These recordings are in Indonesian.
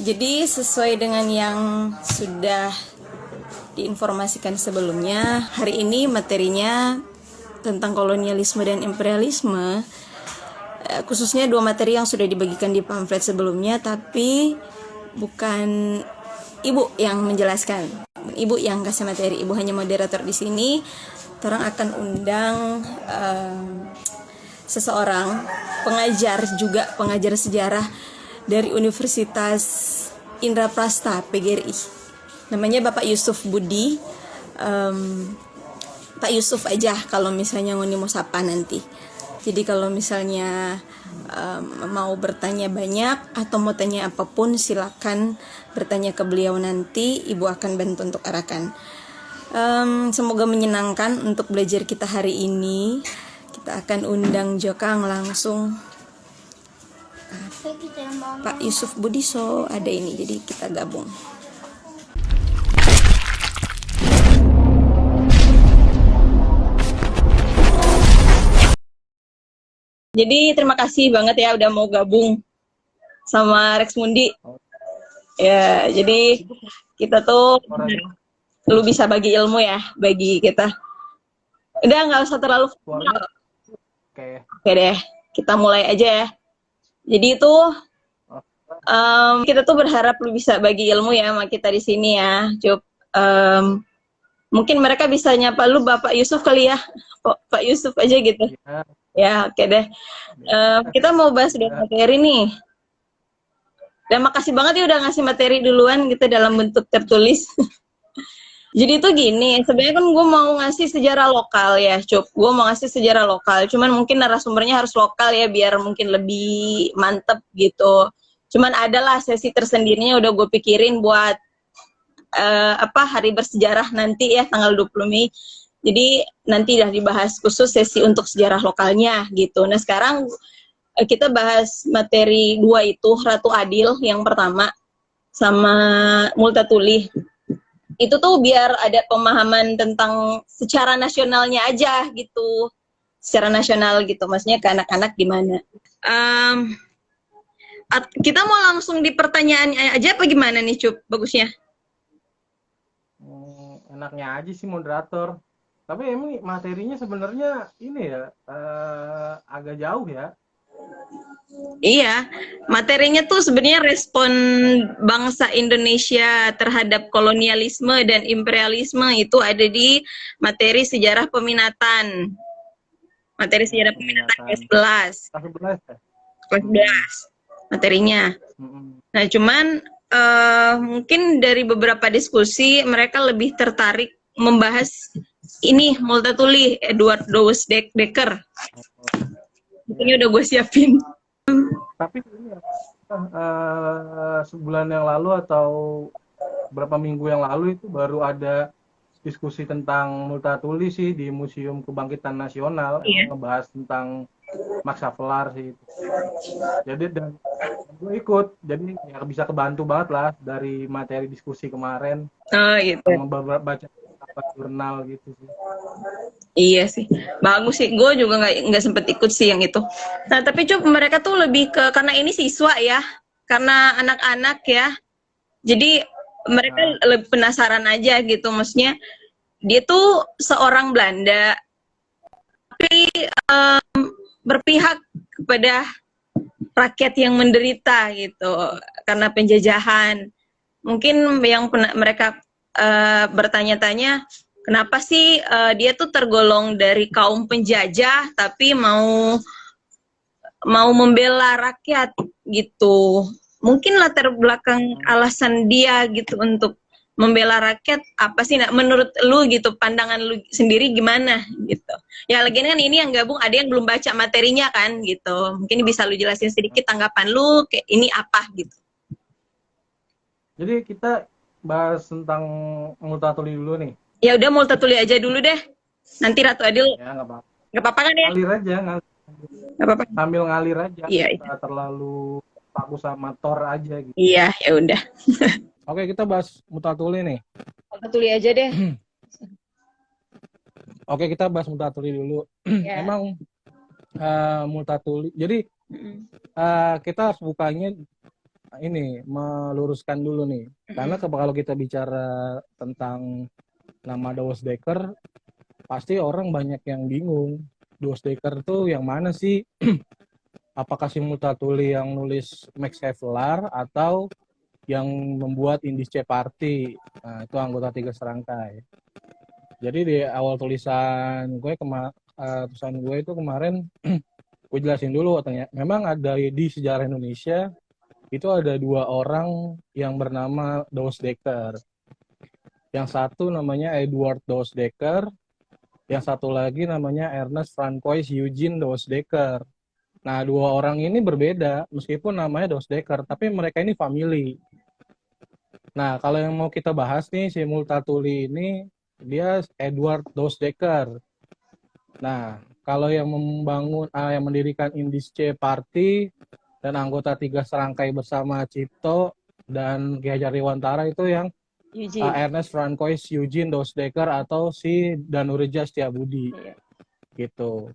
Jadi sesuai dengan yang sudah diinformasikan sebelumnya, hari ini materinya tentang kolonialisme dan imperialisme, khususnya dua materi yang sudah dibagikan di pamflet sebelumnya, tapi bukan Ibu yang menjelaskan, Ibu yang kasih materi, Ibu hanya moderator di sini. Orang akan undang seseorang pengajar juga, pengajar sejarah dari Universitas Indraprasta PGRI. Namanya Bapak Yusuf Budi. Pak Yusuf aja kalau misalnya Ngoni mau sapa nanti. Jadi kalau misalnya mau bertanya banyak atau mau tanya apapun, silakan bertanya ke beliau nanti. Ibu akan bantu untuk arahkan. Semoga menyenangkan untuk belajar kita hari ini. Kita akan undang Jokang langsung. Pak Yusuf Budiso ada ini, jadi kita gabung. Jadi terima kasih banget ya udah mau gabung sama Rex Mundi. Ya, jadi kita tuh lu bisa bagi ilmu ya, bagi kita. Udah nggak usah terlalu formal. Oke deh, kita mulai aja ya. Jadi itu kita tuh berharap lu bisa bagi ilmu ya sama kita di sini ya, Cup. Mungkin mereka bisa nyapa lu Bapak Yusuf kali ya, Pak Yusuf aja gitu. Ya, oke deh. Kita mau bahas dua materi nih. Dan makasih banget ya udah ngasih materi duluan gitu dalam bentuk tertulis. Jadi itu gini, sebenarnya kan gue mau ngasih sejarah lokal ya, Cup. Gue mau ngasih sejarah lokal, cuman mungkin narasumbernya harus lokal ya, biar mungkin lebih mantep gitu. Cuman adalah sesi tersendirinya udah gue pikirin buat hari bersejarah nanti ya, tanggal 20 Mei. Jadi nanti udah dibahas khusus sesi untuk sejarah lokalnya gitu. Nah sekarang kita bahas materi dua itu, Ratu Adil yang pertama sama Multatuli. Itu tuh biar ada pemahaman tentang secara nasionalnya aja gitu, secara nasional gitu, maksudnya ke anak-anak gimana. Kita mau langsung di pertanyaan aja apa gimana nih, Cup, bagusnya? Enaknya aja sih moderator, tapi emang materinya sebenarnya ini ya agak jauh ya. Iya, materinya tuh sebenarnya respon bangsa Indonesia terhadap kolonialisme dan imperialisme itu ada di materi sejarah peminatan. Materi sejarah peminatan kelas 11. Kelas 11 materinya. Nah, cuman mungkin dari beberapa diskusi mereka lebih tertarik membahas ini Multatuli Edward Dawes Dekker. Ini udah gue siapin. Tapi sebulan yang lalu atau berapa minggu yang lalu itu baru ada diskusi tentang Multatuli sih di Museum Kebangkitan Nasional, ngebahas tentang Max Havelaar sih. Jadi dan gue ikut, jadi ya bisa kebantu banget lah dari materi diskusi kemarin. Gitu. Baca jurnal gitu sih. Iya sih, bagus sih. Gue juga nggak sempet ikut sih yang itu. Nah tapi Cup, mereka tuh lebih ke karena ini siswa ya, karena anak-anak ya. Jadi mereka lebih penasaran aja gitu, maksudnya dia tuh seorang Belanda, tapi berpihak kepada rakyat yang menderita gitu karena penjajahan. Mungkin yang mereka bertanya-tanya, kenapa sih dia tuh tergolong dari kaum penjajah tapi mau membela rakyat gitu. Mungkin latar belakang alasan dia gitu untuk membela rakyat apa sih? Nah, menurut lu gitu, pandangan lu sendiri gimana gitu? Ya lagian kan ini yang gabung ada yang belum baca materinya kan gitu. Mungkin bisa lu jelasin sedikit tanggapan lu kayak ini apa gitu. Jadi kita bahas tentang Multatuli dulu nih. Ya udah Multatuli aja dulu deh. Nanti Ratu Adil. Ya nggak apa-apa. Nggak apa-apa kan ya? Ngalir aja, Nggak apa-apa. Sambil ngalir aja. Iya. Kita terlalu fokus sama Thor aja gitu. Iya, ya udah. Oke, kita bahas Multatuli nih. Multatuli aja deh. Oke, kita bahas Multatuli dulu. Ya. Emang Multatuli. Jadi kita harus bukanya ini meluruskan dulu nih. Karena kalau kita bicara tentang nama Douwe Dekker, pasti orang banyak yang bingung. Douwe Dekker tuh yang mana sih? Apakah si Multatuli yang nulis Max Havelaar atau yang membuat Indice Party? Nah, itu anggota Tiga Serangkai. Jadi di awal tulisan gue itu kemarin gue jelasin dulu katanya. Memang ada di sejarah Indonesia itu ada 2 orang yang bernama Douwe Dekker. Yang satu namanya Eduard Douwe Dekker, yang satu lagi namanya Ernest Francois Eugene Douwe Dekker. Nah, 2 orang ini berbeda meskipun namanya Douwe Dekker, tapi mereka ini family. Nah, kalau yang mau kita bahas nih si Multatuli ini dia Eduard Douwe Dekker. Nah, kalau yang yang mendirikan Indice Party dan anggota Tiga Serangkai bersama Cipto dan Ki Hajar Dewantara itu yang Ernest Francois Eugene Douwe Dekker atau si Danurja Setiabudi. Gitu.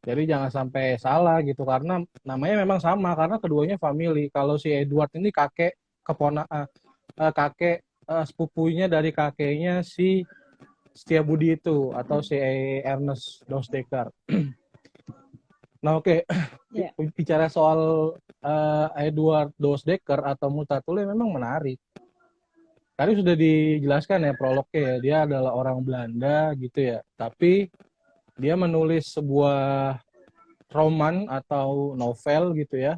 Jadi jangan sampai salah gitu karena namanya memang sama karena keduanya family. Kalau si Edward ini kakek sepupunya dari kakeknya si Setiabudi itu atau si Ernest Douwe Dekker. Nah oke. Bicara soal Eduard Douwe Dekker atau Multatuli memang menarik. Tadi sudah dijelaskan ya prolognya ya, dia adalah orang Belanda gitu ya. Tapi dia menulis sebuah roman atau novel gitu ya,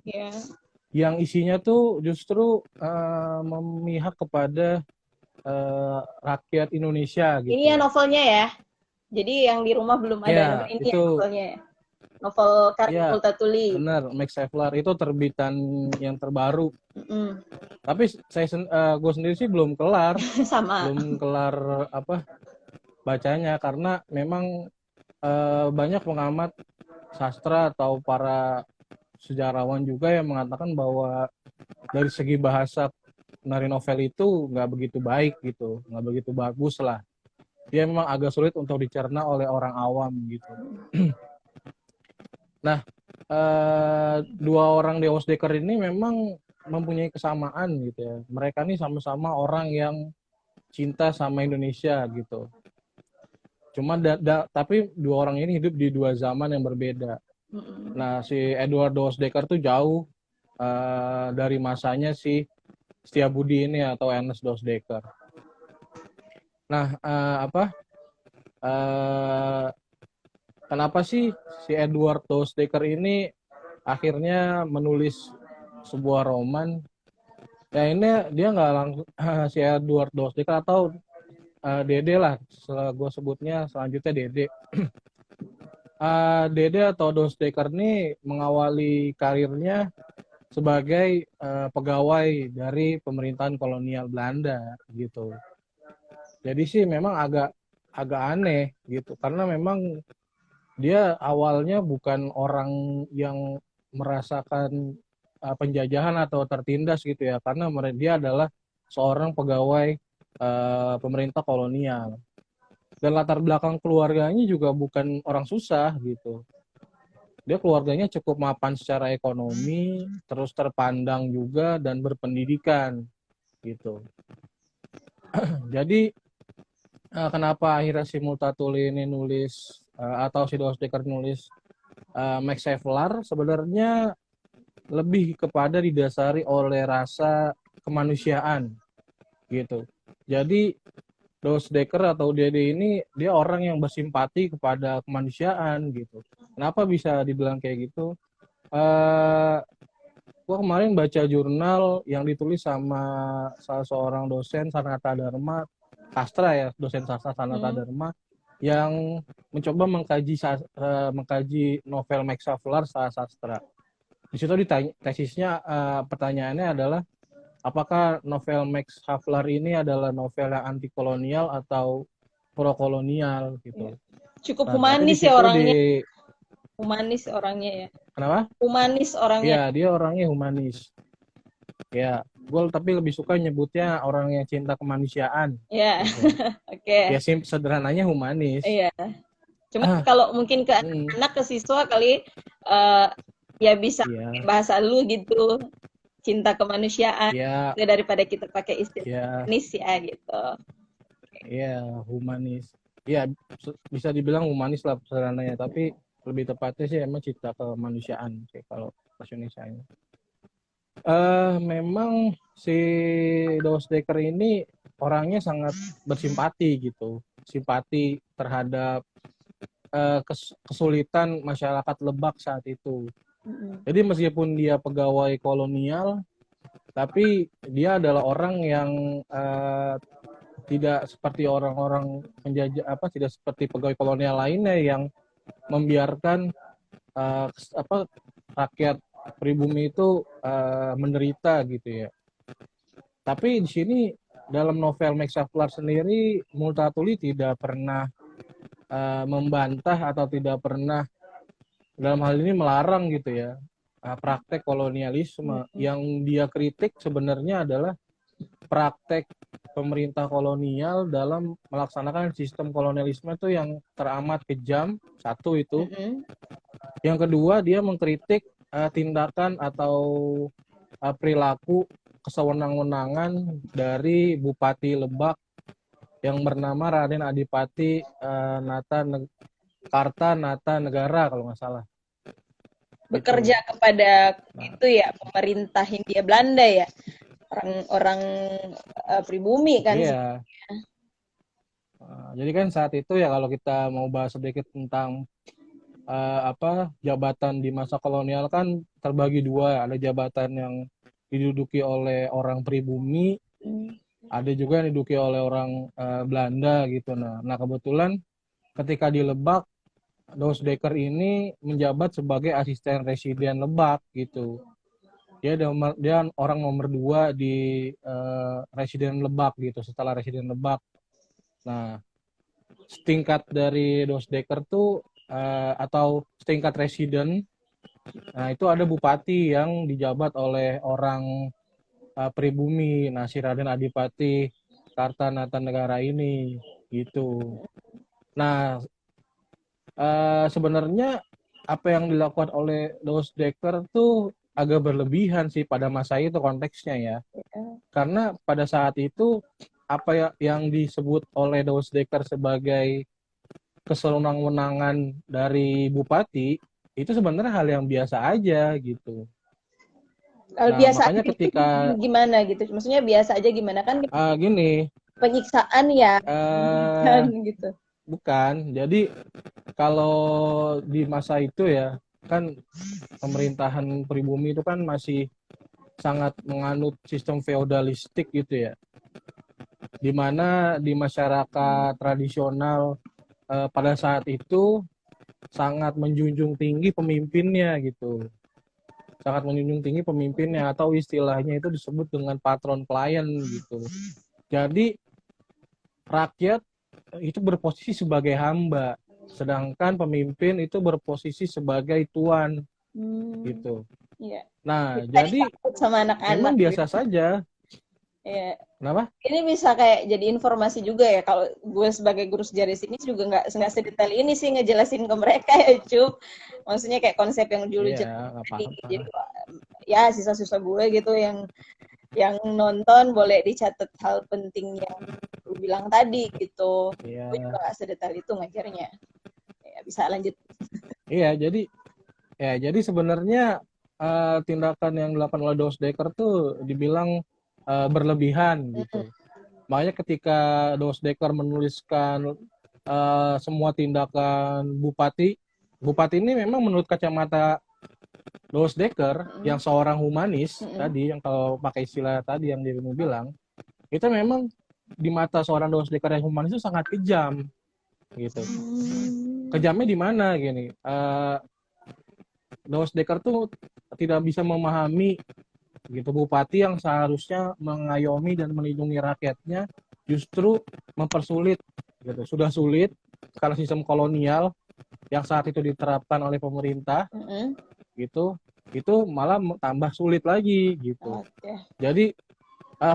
yang isinya tuh justru memihak kepada rakyat Indonesia gitu. Ini ya novelnya ya, jadi yang di rumah belum ada ya, ini itu, ya novelnya ya. Novel karya Multatuli. Benar, Max Havelaar itu terbitan yang terbaru. Tapi gue sendiri sih belum kelar, sama. Belum kelar bacanya karena memang banyak pengamat sastra atau para sejarawan juga yang mengatakan bahwa dari segi bahasa penari novel itu nggak begitu baik gitu, nggak begitu bagus lah. Dia memang agak sulit untuk dicerna oleh orang awam gitu. Nah, 2 orang Douwe Dekker ini memang mempunyai kesamaan gitu ya. Mereka ini sama-sama orang yang cinta sama Indonesia gitu. Cuma tapi 2 orang ini hidup di 2 zaman yang berbeda. Nah, si Eduard Douwe Dekker tuh jauh dari masanya si Setiabudi ini atau Ernest Douwe Dekker. Nah, kenapa sih si Eduard Douwe Dekker ini akhirnya menulis sebuah roman? Ya ini dia nggak langsung si Eduard Douwe Dekker atau Dede lah, gue sebutnya selanjutnya Dede. Dede atau Douwe Dekker ini mengawali karirnya sebagai pegawai dari pemerintahan kolonial Belanda gitu. Jadi sih memang agak aneh gitu karena memang dia awalnya bukan orang yang merasakan penjajahan atau tertindas gitu ya karena dia adalah seorang pegawai pemerintah kolonial. Dan latar belakang keluarganya juga bukan orang susah gitu. Dia keluarganya cukup mapan secara ekonomi, terus terpandang juga dan berpendidikan gitu. Jadi kenapa akhirnya si Multatuli ini nulis atau si Douwe Dekker nulis Max Havelaar sebenarnya lebih kepada didasari oleh rasa kemanusiaan gitu. Jadi Douwe Dekker atau Dede ini dia orang yang bersimpati kepada kemanusiaan gitu. Kenapa bisa dibilang kayak gitu? Gua kemarin baca jurnal yang ditulis sama salah seorang dosen Sanata Dharma sastra ya, dosen sastra Sanata Dharma yang mencoba mengkaji novel Max Havelaar secara sastra. Di situ tesisnya pertanyaannya adalah apakah novel Max Havelaar ini adalah novel yang anti kolonial atau pro kolonial gitu. Cukup humanis ya orangnya. Humanis orangnya ya. Kenapa? Humanis orangnya. Ya, dia orangnya humanis. Ya, gue tapi lebih suka nyebutnya orang yang cinta kemanusiaan. Ya, gitu. Oke. Ya sederhananya humanis. Iya. Cuma kalau mungkin ke anak ke siswa kali ya bisa bahasa lu gitu. cinta kemanusiaan Ya, itu daripada kita pakai istilah ya, humanis ya gitu. ya, humanis. Ya, bisa dibilang humanis lah pesanannya, tapi lebih tepatnya sih emang cinta kemanusiaan sih kalau bahasa Indonesia ini. Memang si Dos Dekker ini orangnya sangat bersimpati gitu, simpati terhadap kesulitan masyarakat Lebak saat itu. Jadi meskipun dia pegawai kolonial, tapi dia adalah orang yang tidak seperti orang-orang penjajah tidak seperti pegawai kolonial lainnya yang membiarkan rakyat pribumi itu menderita gitu ya. Tapi di sini dalam novel Max Havelaar sendiri, Multatuli tidak pernah membantah atau tidak pernah dalam hal ini melarang gitu ya praktek kolonialisme. Yang dia kritik sebenarnya adalah praktek pemerintah kolonial dalam melaksanakan sistem kolonialisme itu yang teramat kejam, satu itu. Yang kedua, dia mengkritik tindakan atau perilaku kesewenang-wenangan dari Bupati Lebak yang bernama Raden Adipati Kartanegara kalau nggak salah. Bekerja Gitu. kepada itu ya pemerintah Hindia Belanda ya, orang pribumi kan. Iya. Jadi kan saat itu ya kalau kita mau bahas sedikit tentang jabatan di masa kolonial kan terbagi dua, ada jabatan yang diduduki oleh orang pribumi, ada juga yang diduduki oleh orang Belanda gitu. Nah kebetulan ketika di Lebak, Dos Dekker ini menjabat sebagai asisten residen Lebak gitu. Dia orang nomor 2 di residen Lebak gitu, setelah residen Lebak. Nah, setingkat dari Dos Dekker tuh atau setingkat residen, nah itu ada bupati yang dijabat oleh orang pribumi, nah si Raden Adipati Kartanegara ini gitu. Nah, sebenarnya apa yang dilakukan oleh Dos Dekker tuh agak berlebihan sih pada masa itu konteksnya ya. Karena pada saat itu apa yang disebut oleh Dos Dekker sebagai kesewenang-wenangan dari bupati itu sebenarnya hal yang biasa aja gitu. Kalau Nah, biasa makanya ketika gimana gitu, maksudnya biasa aja gimana kan gini, penyiksaan ya kan gitu. bukan. Jadi kalau di masa itu ya kan pemerintahan pribumi itu kan masih sangat menganut sistem feodalistik gitu ya, dimana di masyarakat tradisional pada saat itu sangat menjunjung tinggi pemimpinnya gitu, sangat menjunjung tinggi pemimpinnya atau istilahnya itu disebut dengan patron klien gitu. Jadi rakyat itu berposisi sebagai hamba, sedangkan pemimpin itu berposisi sebagai tuan gitu. Iya. Nah, Bisa jadi sama anak-anak memang biasa gitu. saja. Iya. Kenapa? Ini bisa kayak jadi informasi juga ya, kalau gue sebagai guru sejarah di sini juga nggak sedetail ini sih ngejelasin ke mereka ya, Cup. Maksudnya kayak konsep yang dulu Iya, nggak jadi apa-apa. ya sisa-sisa gue gitu yang nonton boleh dicatat hal penting yang lu bilang tadi gitu. Iya. Gue juga nggak sedetail itu ngajarnya. Ya, bisa lanjut. Iya, jadi sebenarnya tindakan yang dilakukan oleh Dos Dekker tuh dibilang berlebihan gitu. Makanya ketika Dos Dekker menuliskan semua tindakan bupati ini memang menurut kacamata Dos Dekker yang seorang humanis tadi, yang kalau pakai istilah tadi yang dirimu bilang, itu memang di mata seorang Dos Dekker yang humanis itu sangat kejam gitu. Kejamnya di mana gini? Dos Dekker tuh tidak bisa memahami gitu, bupati yang seharusnya mengayomi dan melindungi rakyatnya justru mempersulit gitu. Sudah sulit karena sistem kolonial yang saat itu diterapkan oleh pemerintah gitu, itu malah tambah sulit lagi gitu. Jadi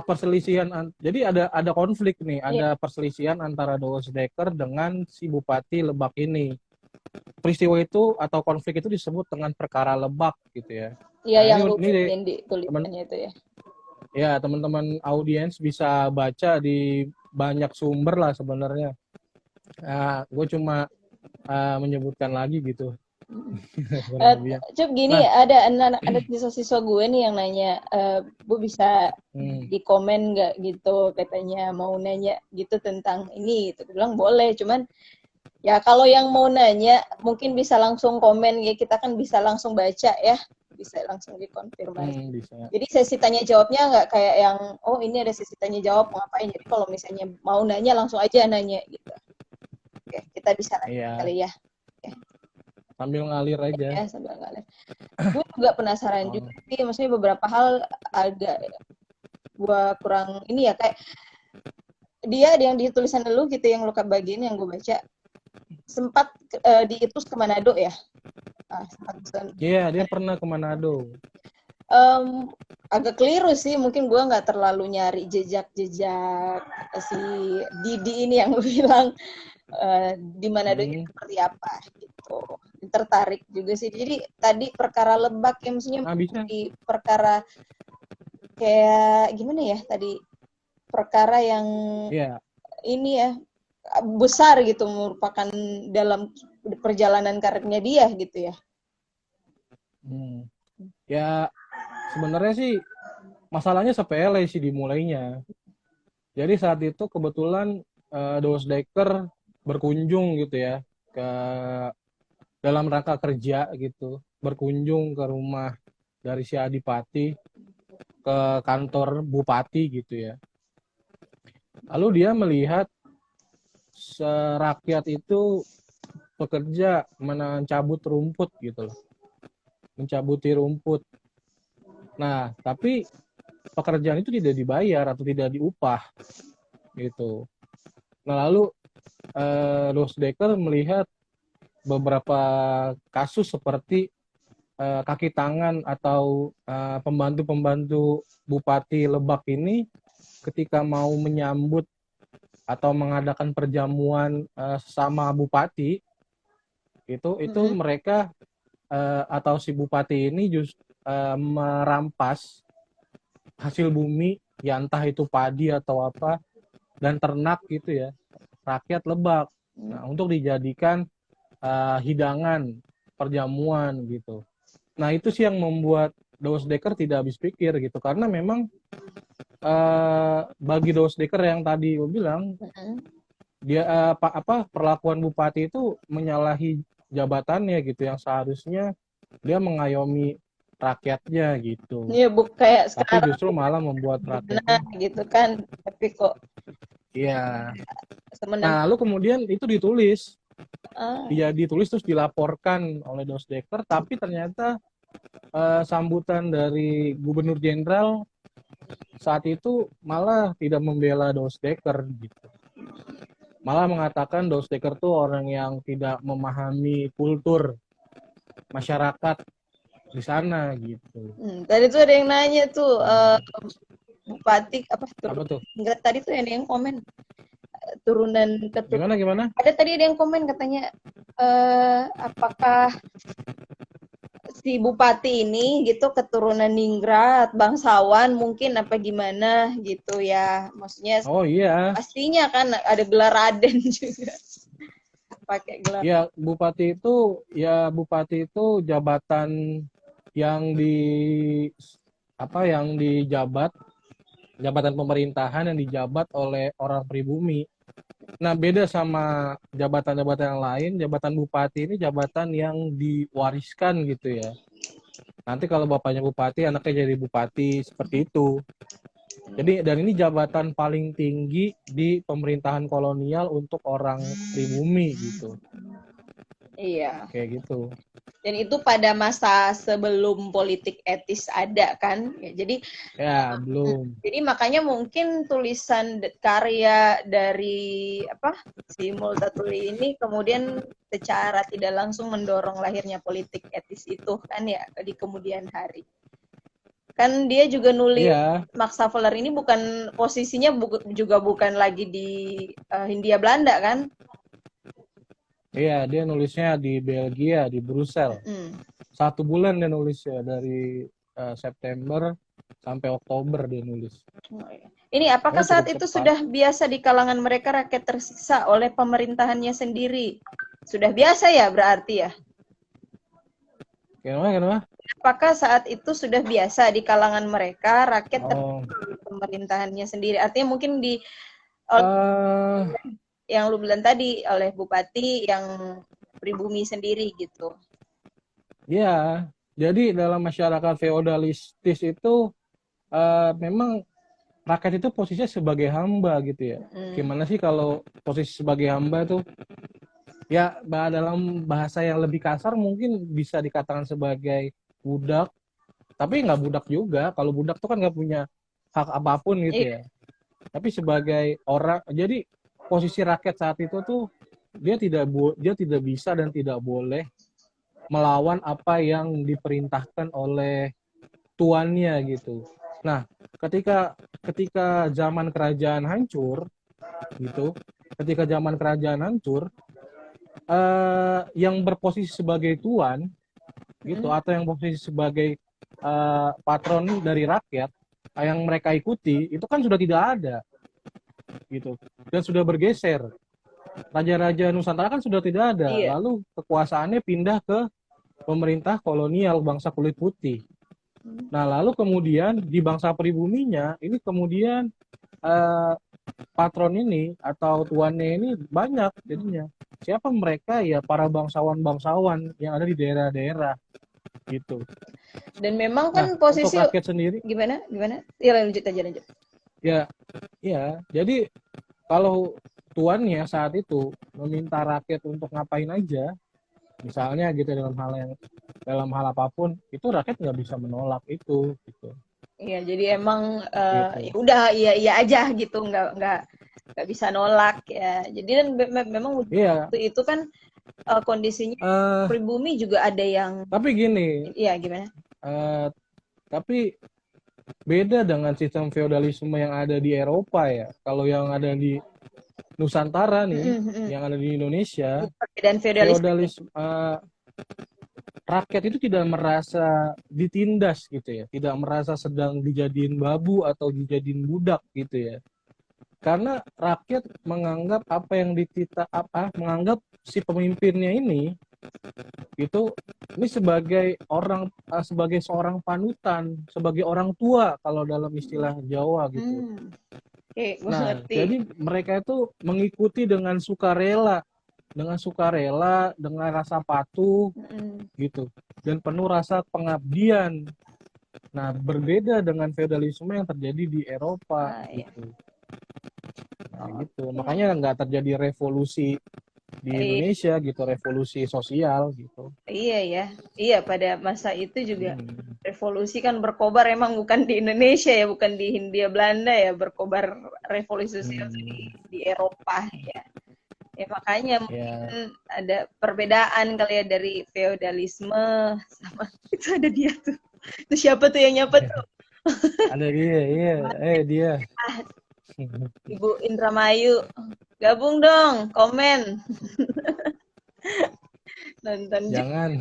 perselisihan, jadi ada konflik nih, ada perselisihan antara Dos Dekker dengan si Bupati Lebak ini. peristiwa itu atau konflik itu disebut dengan perkara Lebak gitu ya. Iya, Nah, yang ini di teman tulisannya itu ya. ya teman-teman audiens bisa baca di banyak sumber lah sebenarnya. Gue cuma menyebutkan lagi gitu. Kurang lebihnya. Cup gini, Nah, ada siswa-siswa gue nih yang nanya, Bu bisa di komen nggak gitu, katanya mau nanya gitu tentang ini gitu. Gue bilang boleh, cuman ya kalau yang mau nanya mungkin bisa langsung komen ya, kita kan bisa langsung baca ya, bisa langsung dikonfirmasi. bisa. Jadi sesi tanya jawabnya nggak kayak yang oh ini ada sesi tanya jawab mau ngapain. Jadi kalau misalnya mau nanya langsung aja nanya gitu. Oke, kita bisa nanya kali ya. Sambil ngalir aja. Ya, sambil ngalir. Gue juga penasaran juga sih, maksudnya beberapa hal agak gue kurang ini ya, kayak dia yang di tulisan lu gitu, yang lu bagian yang gue baca sempat diutus ke Manado ya. Iya, dia pernah ke Manado. Agak keliru sih, mungkin gue nggak terlalu nyari jejak-jejak si Didi ini yang lu bilang di Manado seperti apa gitu. Tertarik juga sih. Jadi tadi perkara Lebak ya, maksudnya di perkara kayak gimana ya tadi, perkara yang ini ya besar gitu, merupakan dalam perjalanan karirnya dia gitu ya. Ya sebenarnya sih masalahnya sepele sih dimulainya. Jadi saat itu kebetulan Dos Dekker berkunjung gitu ya ke dalam rangka kerja gitu, berkunjung ke rumah dari si Adipati ke kantor bupati gitu ya. Lalu dia melihat rakyat itu bekerja mencabut rumput gitu loh. Mencabuti rumput. Nah, tapi pekerjaan itu tidak dibayar atau tidak diupah gitu. Nah, lalu Dos Dekker melihat beberapa kasus seperti kaki tangan atau pembantu-pembantu Bupati Lebak ini ketika mau menyambut atau mengadakan perjamuan sama bupati itu mereka atau si bupati ini merampas hasil bumi ya, entah itu padi atau apa, dan ternak gitu ya, rakyat Lebak. Nah, untuk dijadikan hidangan perjamuan gitu. Nah, itu sih yang membuat Dos Dekker tidak habis pikir gitu, karena memang bagi Dos Dekker yang tadi gue bilang, dia perlakuan bupati itu menyalahi jabatannya gitu, yang seharusnya dia mengayomi rakyatnya gitu. Iya, kayak tapi justru malah membuat rakyatnya gitu kan, tapi kok iya. Nah, lalu kemudian itu ditulis. Ditulis terus dilaporkan oleh Dos Dekker, tapi ternyata sambutan dari Gubernur Jenderal saat itu malah tidak membela Dos Dekker gitu. Malah mengatakan Dos Dekker tuh orang yang tidak memahami kultur masyarakat di sana gitu. Tadi tuh ada yang nanya tuh, Bupati apa tuh? Enggak, tadi tuh ada yang komen turunan keturunan. Gimana? Ada tadi ada yang komen katanya apakah si bupati ini gitu keturunan ningrat, bangsawan mungkin apa gimana gitu ya. Maksudnya pastinya kan ada gelar Raden juga. Pakai gelar. Ya, bupati itu jabatan yang dijabat, jabatan pemerintahan yang dijabat oleh orang pribumi. Nah, beda sama jabatan-jabatan yang lain, jabatan bupati ini jabatan yang diwariskan gitu ya. Nanti kalau bapaknya bupati, anaknya jadi bupati, seperti itu. Jadi, dan ini jabatan paling tinggi di pemerintahan kolonial untuk orang pribumi gitu. Iya. Kayak gitu. Dan itu pada masa sebelum politik etis ada kan, ya, jadi belum. Jadi makanya mungkin tulisan karya dari si Multatuli ini kemudian secara tidak langsung mendorong lahirnya politik etis itu kan ya di kemudian hari. Kan dia juga nulis Max Havelaar ini bukan posisinya juga bukan lagi di Hindia Belanda kan? Iya, dia nulisnya di Belgia, di Brussel. Mm. 1 bulan dia nulisnya dari September sampai Oktober dia nulis. Oh, iya. Ini apakah Makanya saat cukup itu cepat. sudah biasa di kalangan mereka rakyat tersiksa oleh pemerintahannya sendiri? Sudah biasa ya berarti ya? Kenapa? Apakah saat itu sudah biasa di kalangan mereka rakyat Oh, pemerintahannya sendiri? Artinya mungkin di eh yang lu bilang tadi oleh bupati yang pribumi sendiri gitu. ya. Jadi dalam masyarakat feodalistis itu memang rakyat itu posisinya sebagai hamba gitu ya. Mm. Gimana sih kalau posisi sebagai hamba tuh? Ya, dalam bahasa yang lebih kasar mungkin bisa dikatakan sebagai budak, tapi nggak budak juga. Kalau budak tuh kan nggak punya hak apapun gitu Iya. ya. Tapi sebagai orang, jadi posisi rakyat saat itu tuh dia tidak bisa dan tidak boleh melawan apa yang diperintahkan oleh tuannya gitu. Nah, ketika zaman kerajaan hancur gitu, ketika zaman kerajaan hancur, yang berposisi sebagai tuan gitu atau yang posisi sebagai patron dari rakyat yang mereka ikuti itu kan sudah tidak ada gitu dan sudah bergeser. Raja-raja Nusantara kan sudah tidak ada, Iya. lalu kekuasaannya pindah ke pemerintah kolonial bangsa kulit putih. Nah, lalu kemudian di bangsa pribuminya ini kemudian eh, patron ini atau tuannya ini banyak jadinya. Siapa mereka? Ya para bangsawan-bangsawan yang ada di daerah-daerah gitu. Dan memang Nah, kan untuk posisi rakyat sendiri, gimana? Iya, lanjut aja lanjut. ya, ya. Jadi kalau tuannya saat itu meminta rakyat untuk ngapain aja, misalnya gitu dalam hal apapun, itu rakyat nggak bisa menolak itu, gitu. Iya, jadi emang ya Gitu. udah iya iya aja gitu, nggak bisa nolak ya. Jadi dan memang Iya. waktu itu kan kondisinya Eh, pribumi juga ada yang tapi gini, iya gimana? eh, tapi beda dengan sistem feodalisme yang ada di Eropa ya. Kalau yang ada di Nusantara nih, yang ada di Indonesia, Perbedaan feodalisme. feodalisme rakyat itu tidak merasa ditindas gitu ya, tidak merasa sedang dijadiin babu atau dijadiin budak gitu ya. Karena rakyat menganggap apa yang menganggap si pemimpinnya itu ini sebagai sebagai seorang panutan, sebagai orang tua kalau dalam istilah Jawa gitu. Oke, gue Nah, ngerti. jadi mereka itu mengikuti dengan sukarela, dengan rasa patuh gitu, dan penuh rasa pengabdian. Nah, berbeda dengan feodalisme yang terjadi di Eropa gitu. Nah, gitu. Makanya nggak terjadi revolusi di Indonesia gitu, revolusi sosial gitu. Iya ya, iya pada masa itu juga revolusi kan berkobar emang bukan di Indonesia ya, bukan di Hindia Belanda ya, berkobar revolusi sosial di Eropa ya. Ya makanya Ya. mungkin ada perbedaan kali ya dari feodalisme sama itu ada dia tuh. Itu siapa tuh yang nyapa tuh? Ada dia, iya, dia. Ibu Indramayu. Gabung dong, komen. Nonton juga. Jangan.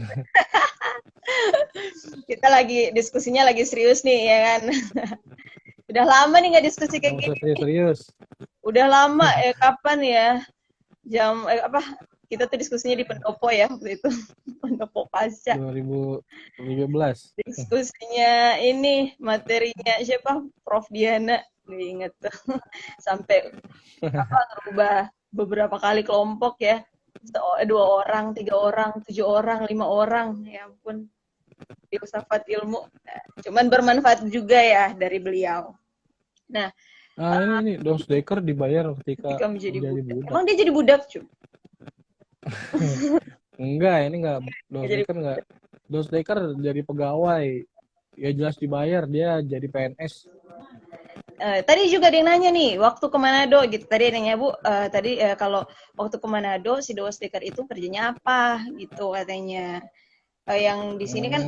Kita lagi diskusinya lagi serius nih ya kan. Udah lama nih nggak diskusi kayak Nggak usah gini. serius-serius. Udah lama kapan ya? Jam apa? Kita tuh diskusinya di Pendopo ya waktu itu. Pendopo Pasca. 2017. Diskusinya ini materinya siapa? Prof Diana. Gue inget tuh. Sampai apa ngerubah beberapa kali kelompok ya. 2 orang, 3 orang, 7 orang, 5 orang. Ya ampun. Filsafat ilmu. Cuman bermanfaat juga ya dari beliau. Nah, Ini Dos Dekker dibayar ketika menjadi menjadi budak. budak. Emang dia jadi budak, cuy? Enggak, ini enggak. Dos Jadi Dekker enggak. Dos Dekker jadi pegawai. Ya jelas dibayar, dia jadi PNS. Tadi juga ada yang nanya nih, waktu ke Manado gitu. Tadi ada yang nanya, Bu, tadi kalau waktu ke Manado si Dos Dekker itu kerjanya apa gitu katanya. Yang di sini kan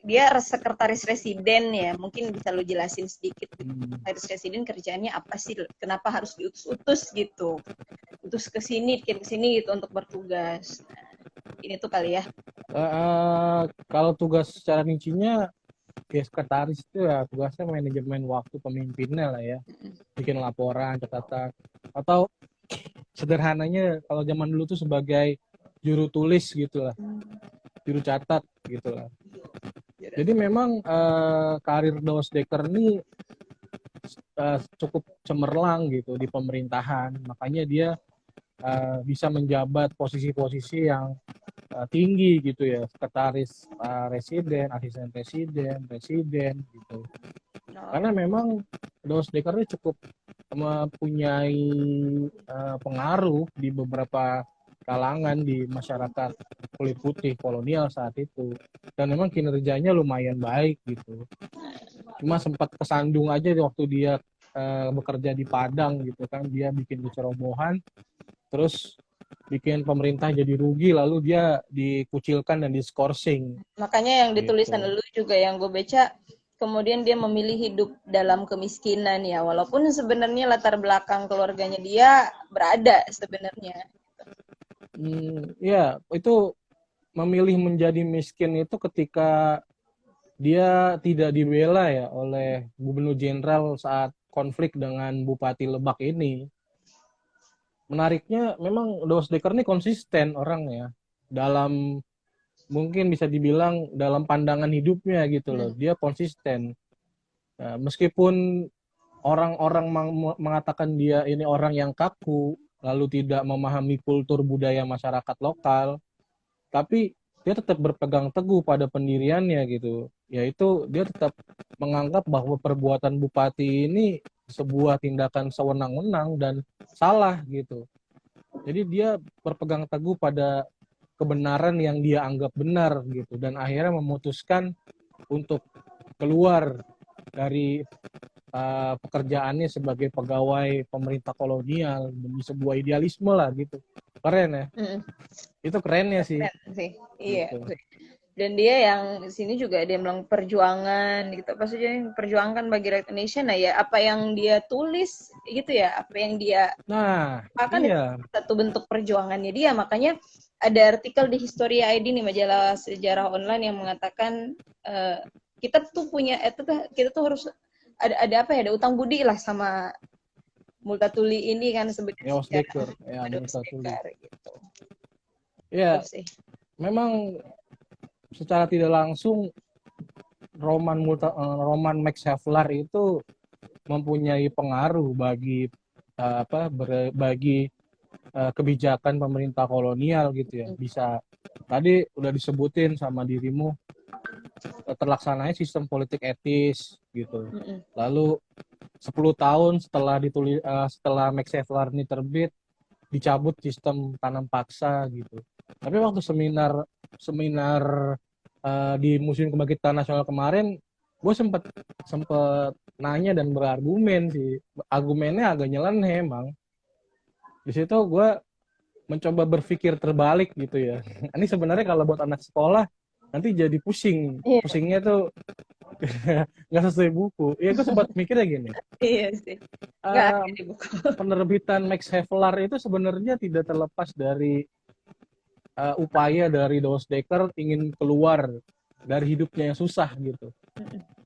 dia sekretaris residen ya, mungkin bisa lu jelasin sedikit. Sekretaris residen kerjaannya apa sih? Kenapa harus diutus-utus gitu? terus ke sini gitu untuk bertugas. Nah, ini tuh kali ya. Kalau tugas secara rincinya, ya sekretaris itu ya tugasnya manajemen waktu pemimpinnya lah ya, bikin laporan, catatan, atau sederhananya kalau zaman dulu tuh sebagai juru tulis gitu lah, juru catat gitu lah. Jadi memang karir Dos Dekker ini cukup cemerlang gitu di pemerintahan, makanya dia bisa menjabat posisi-posisi yang tinggi gitu ya, sekretaris residen, asisten presiden, presiden gitu. Karena memang Dos Dekker ini cukup mempunyai pengaruh di beberapa kalangan di masyarakat kulit putih kolonial saat itu, dan memang kinerjanya lumayan baik gitu. Cuma sempat kesandung aja waktu dia bekerja di Padang gitu kan, dia bikin kecerobohan, terus bikin pemerintah jadi rugi, lalu dia dikucilkan dan diskorsing. Makanya yang ditulisan gitu. lu juga yang gue baca, kemudian dia memilih hidup dalam kemiskinan ya, walaupun sebenarnya latar belakang keluarganya dia berada sebenarnya. Ya, itu memilih menjadi miskin itu ketika dia tidak dibela ya oleh gubernur jenderal saat konflik dengan Bupati Lebak ini. Menariknya memang Dos Dekker ini konsisten orangnya dalam, mungkin bisa dibilang dalam pandangan hidupnya gitu loh. Dia konsisten. Nah, meskipun orang-orang mengatakan dia ini orang yang kaku, lalu tidak memahami kultur budaya masyarakat lokal, tapi dia tetap berpegang teguh pada pendiriannya gitu. Yaitu dia tetap menganggap bahwa perbuatan bupati ini sebuah tindakan sewenang-wenang dan salah gitu. Jadi dia berpegang teguh pada kebenaran yang dia anggap benar gitu, dan akhirnya memutuskan untuk keluar dari pekerjaannya sebagai pegawai pemerintah kolonial demi sebuah idealisme lah gitu. Keren ya. Itu kerennya sih. Keren sih. Iya. Gitu. Dan dia yang di sini juga dia bilang perjuangan gitu. Apa sih perjuangkan bagi rakyat Indonesia. Nah ya apa yang dia tulis gitu ya, apa yang dia akan iya. satu bentuk perjuangannya dia. Makanya ada artikel di History ID nih, majalah sejarah online, yang mengatakan kita tuh punya kita tuh harus ada apa ya, ada utang budi lah sama Multatuli ini kan sebenarnya. Dos Dekker ya, Multatuli gitu. Ya, memang secara tidak langsung roman Max Havelaar itu mempunyai pengaruh bagi bagi kebijakan pemerintah kolonial gitu ya. Bisa tadi udah disebutin sama dirimu, terlaksananya sistem politik etis gitu. Lalu 10 tahun setelah Max Havelaar ini terbit, dicabut sistem tanam paksa gitu. Tapi waktu seminar di Museum Kebangkitan Nasional kemarin, gue sempet nanya dan berargumen sih. Argumennya agak nyeleneh emang. Di situ gue mencoba berpikir terbalik gitu ya. Ini sebenarnya kalau buat anak sekolah nanti jadi pusing. Pusingnya tuh nggak sesuai buku. Ya gue sempat mikirnya gini. Iya sih. Penerbitan Max Havelaar itu sebenarnya tidak terlepas dari upaya dari Dos Dekker ingin keluar dari hidupnya yang susah gitu.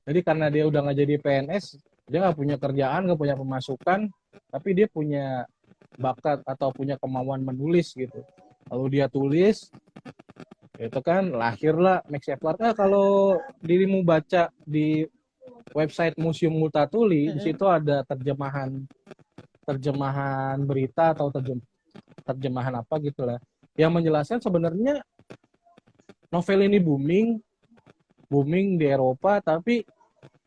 Jadi karena dia udah nggak jadi PNS, dia nggak punya kerjaan, nggak punya pemasukan, tapi dia punya bakat atau punya kemauan menulis gitu. Lalu dia tulis, itu kan lahirlah Max Havelaar. Kalau dirimu baca di website Museum Multatuli, di situ ada terjemahan berita atau terjemahan apa gitulah, yang menjelaskan sebenarnya novel ini booming di Eropa, tapi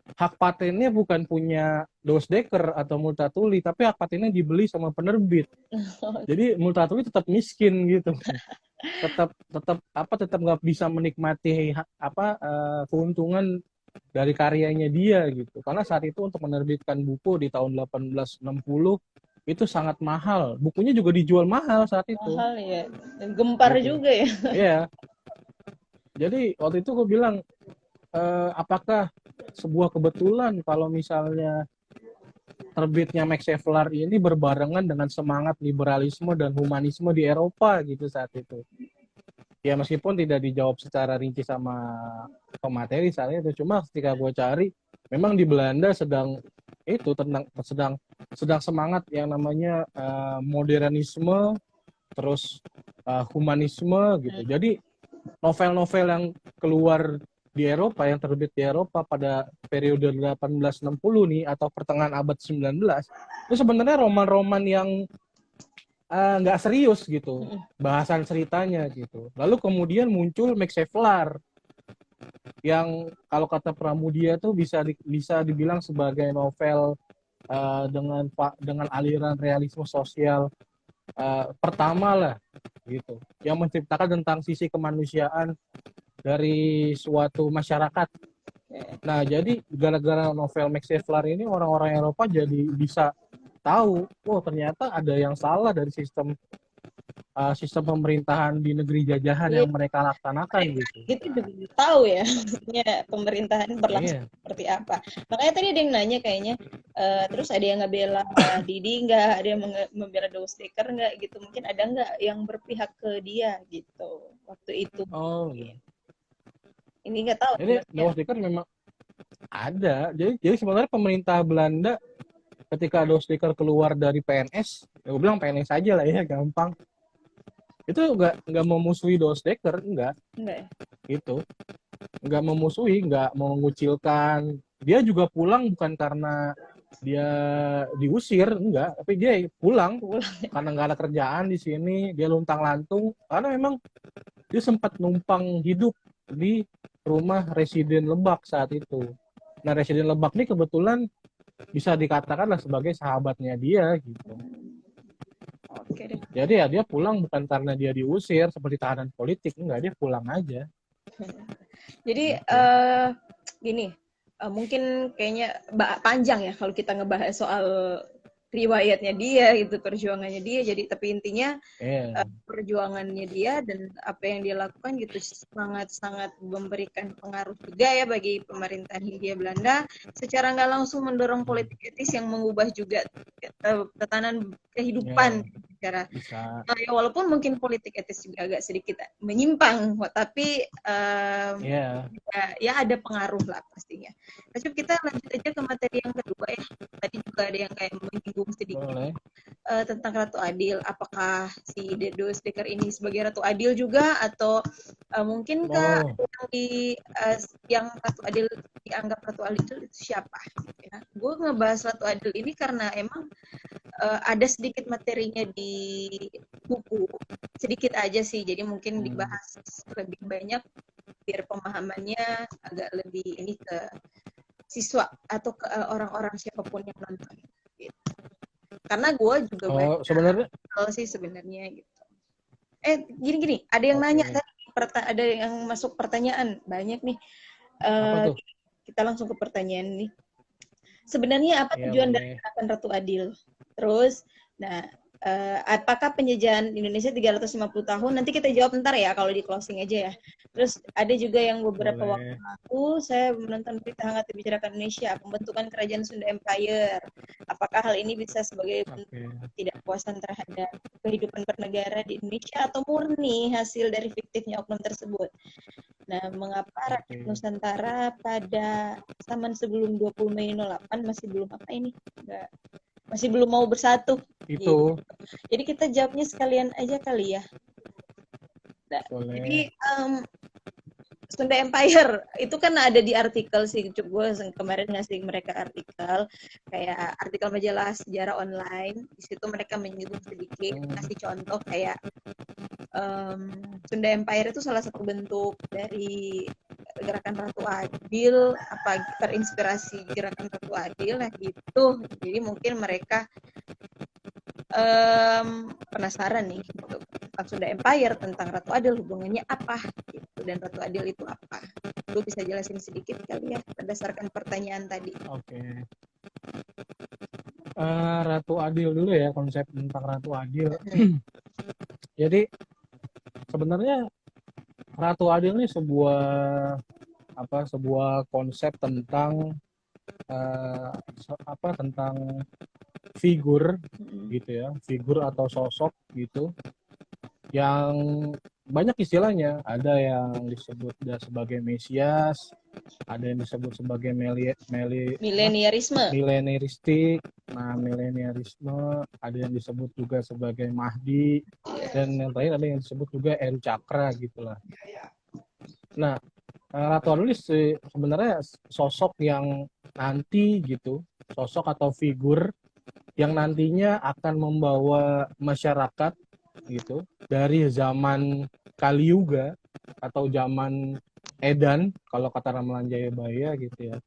hak patennya bukan punya Dos Dekker atau Multatuli, tapi hak patennya dibeli sama penerbit. Jadi Multatuli tetap miskin gitu. tetap nggak bisa menikmati keuntungan dari karyanya dia gitu. Karena saat itu untuk menerbitkan buku di tahun 1860 itu sangat mahal. Bukunya juga dijual mahal saat itu. Mahal ya. Dan gempar gitu juga ya. Iya. Jadi waktu itu gue bilang, apakah sebuah kebetulan kalau misalnya terbitnya Max Havelaar ini berbarengan dengan semangat liberalisme dan humanisme di Eropa gitu saat itu. Ya meskipun tidak dijawab secara rinci sama pemateri saat itu, cuma ketika gue cari, memang di Belanda sedang sedang semangat yang namanya modernisme, terus humanisme gitu. Jadi novel-novel yang keluar di Eropa, yang terbit di Eropa pada periode 1860 nih atau pertengahan abad 19, itu sebenarnya roman-roman yang nggak serius gitu bahasan ceritanya gitu. Lalu kemudian muncul Max Havelaar yang kalau kata Pramudia tuh bisa dibilang sebagai novel dengan aliran realisme sosial pertama lah gitu, yang menceritakan tentang sisi kemanusiaan dari suatu masyarakat. Nah, jadi gara-gara novel Max Havelaar ini orang-orang Eropa jadi bisa tahu, oh ternyata ada yang salah dari sistem pemerintahan di negeri jajahan yang mereka laksanakan gitu. Gitu juga tahu ya, maksudnya pemerintahan berlangsung seperti apa. Makanya tadi ada yang nanya kayaknya, terus ada yang ngebela Didi nggak, ada yang membela Dostoevsky nggak gitu. Mungkin ada nggak yang berpihak ke dia gitu waktu itu. Oh, iya. Ini nggak tahu. Jadi Dostoevsky memang ada. Jadi sebenarnya pemerintah Belanda ketika Dostoevsky keluar dari PNS, ya gue bilang PNS aja lah ya, gampang. Itu nggak memusuhi Dostoevsky, enggak ya? Gitu, nggak memusuhi, nggak mengucilkan. Dia juga pulang bukan karena dia diusir, enggak, tapi dia pulang karena nggak ada kerjaan di sini. Dia luntang-lantung karena memang dia sempat numpang hidup di rumah residen Lebak saat itu. Nah, residen Lebak ini kebetulan bisa dikatakanlah sebagai sahabatnya dia gitu. Jadi ya dia pulang bukan karena dia diusir seperti tahanan politik, enggak, dia pulang aja. Jadi gini, mungkin kayaknya panjang ya kalau kita ngebahas soal riwayatnya dia gitu, perjuangannya dia. Jadi tapi intinya perjuangannya dia dan apa yang dia lakukan gitu sangat memberikan pengaruh juga ya bagi pemerintahan Hindia Belanda, secara nggak langsung mendorong politik etis yang mengubah juga tatanan kehidupan secara ya, walaupun mungkin politik etis juga agak sedikit menyimpang, tapi ya ada pengaruh lah pastinya. Tapi kita lanjut aja ke materi yang kedua ya. Tadi juga ada yang kayak menyinggung sedikit tentang Ratu Adil. Apakah si Dostoevsky ini sebagai Ratu Adil juga, atau mungkinkah yang Ratu Adil dianggap Ratu Adil itu siapa? Ya. Gue ngebahas Ratu Adil ini karena emang ada sedikit materinya di buku, sedikit aja sih, jadi mungkin dibahas lebih banyak biar pemahamannya agak lebih ini ke siswa atau ke orang-orang siapapun yang nonton gitu. Karena gue juga sebenarnya sih sebenarnya gitu. Gini ada yang nanya tadi, ada yang masuk pertanyaan banyak nih. Kita langsung ke pertanyaan nih. Sebenarnya apa tujuan dari gerakan Ratu Adil? Terus, apakah penjajahan Indonesia 350 tahun? Nanti kita jawab ntar ya, kalau di closing aja ya. Terus ada juga yang beberapa waktu lalu saya menonton berita hangat dibicarakan Indonesia, pembentukan kerajaan Sunda Empire. Apakah hal ini bisa sebagai bentuk ketidakpuasan terhadap kehidupan bernegara di Indonesia atau murni hasil dari fiktifnya oknum tersebut? Nah, mengapa rakyat Nusantara pada zaman sebelum 20 Mei 08 masih belum masih belum mau bersatu? Itu. Gitu. Jadi kita jawabnya sekalian aja kali ya. Nah, jadi Sunda Empire itu kan ada di artikel sih, gue kemarin ngasih mereka artikel, kayak artikel majalah sejarah online. Di situ mereka menyinggung sedikit, kasih contoh kayak Sunda Empire itu salah satu bentuk dari gerakan Ratu Adil, terinspirasi gerakan Ratu Adil lah gitu. Jadi mungkin mereka penasaran nih tentang Sunda Empire, tentang Ratu Adil, hubungannya apa gitu, dan Ratu Adil itu apa. Lu bisa jelasin sedikit kali ya berdasarkan pertanyaan tadi. Ratu Adil dulu ya, konsep tentang Ratu Adil. Jadi sebenarnya Ratu Adil ini sebuah konsep tentang tentang figur gitu ya, figur atau sosok gitu yang banyak istilahnya. Ada yang disebut sebagai Mesias, ada yang disebut sebagai Mileniarisme. milenaristik. Nah, mileniarisme, ada yang disebut juga sebagai Mahdi, dan yang terakhir ada yang disebut juga Eru Cakra gitulah. Nah, Ratu Adul sebenarnya sosok yang nanti gitu, sosok atau figur yang nantinya akan membawa masyarakat gitu dari zaman Kali Yuga atau zaman Edan kalau kata Ramalan Jayabaya gitu ya,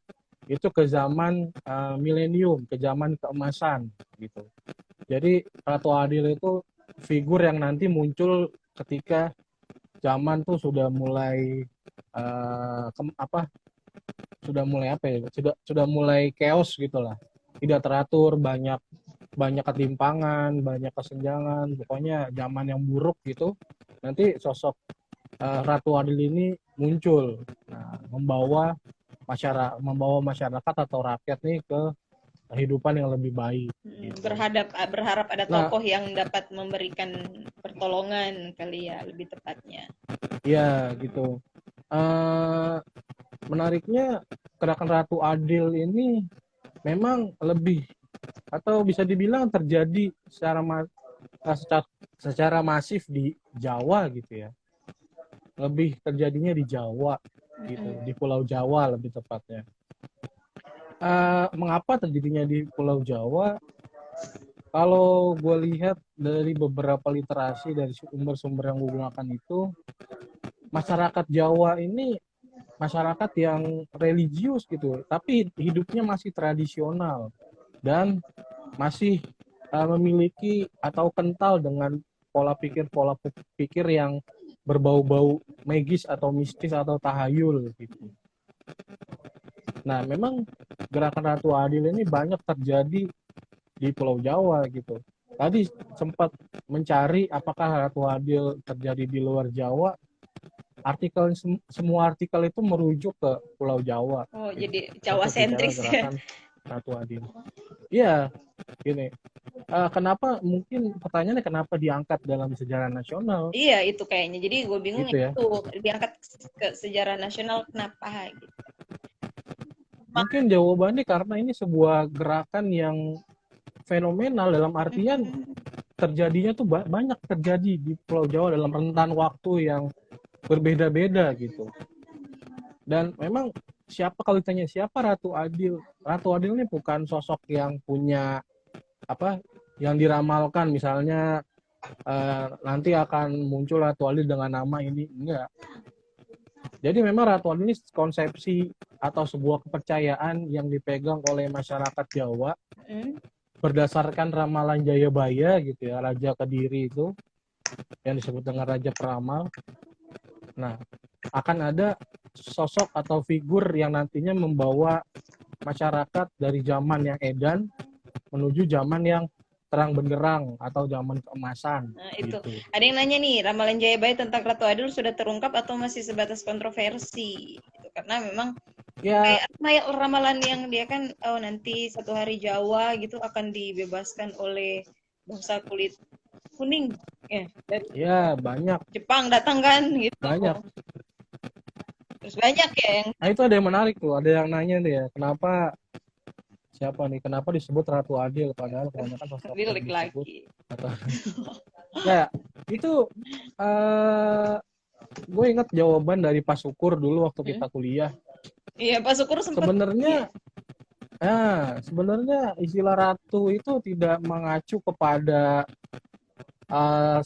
itu ke zaman milenium, ke zaman keemasan gitu. Jadi Ratu Adil itu figur yang nanti muncul ketika zaman tuh sudah mulai sudah mulai chaos gitulah, tidak teratur, banyak ketimpangan, banyak kesenjangan, pokoknya zaman yang buruk gitu. Nanti sosok Ratu Adil ini muncul, nah, membawa masyarakat atau rakyat nih ke kehidupan yang lebih baik. Gitu. Berharap ada tokoh yang dapat memberikan pertolongan kali ya, lebih tepatnya. Iya gitu. Menariknya gerakan Ratu Adil ini memang lebih atau bisa dibilang terjadi secara masif di Jawa gitu ya. Lebih terjadinya di Jawa gitu, di Pulau Jawa lebih tepatnya. Mengapa terjadinya di Pulau Jawa? Kalau gue lihat dari beberapa literasi dari sumber-sumber yang gue gunakan itu, masyarakat Jawa ini masyarakat yang religius gitu, tapi hidupnya masih tradisional dan masih memiliki atau kental dengan pola pikir yang berbau-bau magis atau mistis atau tahayul gitu. Nah, memang gerakan Ratu Adil ini banyak terjadi di Pulau Jawa gitu. Tadi sempat mencari apakah Ratu Adil terjadi di luar Jawa. Semua artikel itu merujuk ke Pulau Jawa. Oh, gitu. Jadi Jawa sentris ya. Ratu Adil. Iya, gini. Kenapa, mungkin pertanyaannya kenapa diangkat dalam sejarah nasional? Iya, itu kayaknya. Jadi gue bingung gitu ya. Itu diangkat ke sejarah nasional kenapa gitu. Mungkin jawabannya karena ini sebuah gerakan yang fenomenal, dalam artian terjadinya tuh banyak terjadi di Pulau Jawa dalam rentan waktu yang berbeda-beda gitu. Dan memang kalau ditanya siapa Ratu Adil? Ratu Adil ini bukan sosok yang punya yang diramalkan, misalnya nanti akan muncul Ratu Adil dengan nama ini, enggak. Jadi memang Ratu Adil ini konsepsi atau sebuah kepercayaan yang dipegang oleh masyarakat Jawa berdasarkan ramalan Jayabaya gitu ya, Raja Kediri itu yang disebut dengan Raja Peramal. Nah, akan ada sosok atau figur yang nantinya membawa masyarakat dari zaman yang edan menuju zaman yang terang benderang atau zaman keemasan. Nah, itu. Gitu. Ada yang nanya nih, ramalan Jayabaya tentang Ratu Adil sudah terungkap atau masih sebatas kontroversi? Gitu. Karena memang kayak ramalan yang dia kan nanti satu hari Jawa gitu akan dibebaskan oleh bangsa kulit kuning ya banyak. Jepang datang kan gitu. Banyak. Terus banyak ya yang. Nah, itu ada yang menarik tuh, ada yang nanya nih ya, kenapa disebut Ratu Adil padahal kebanyakan sosok laki-laki. Ya, itu gue ingat jawaban dari Pak Syukur dulu waktu kita kuliah. Iya, Pak Syukur sempat. Sebenarnya istilah ratu itu tidak mengacu kepada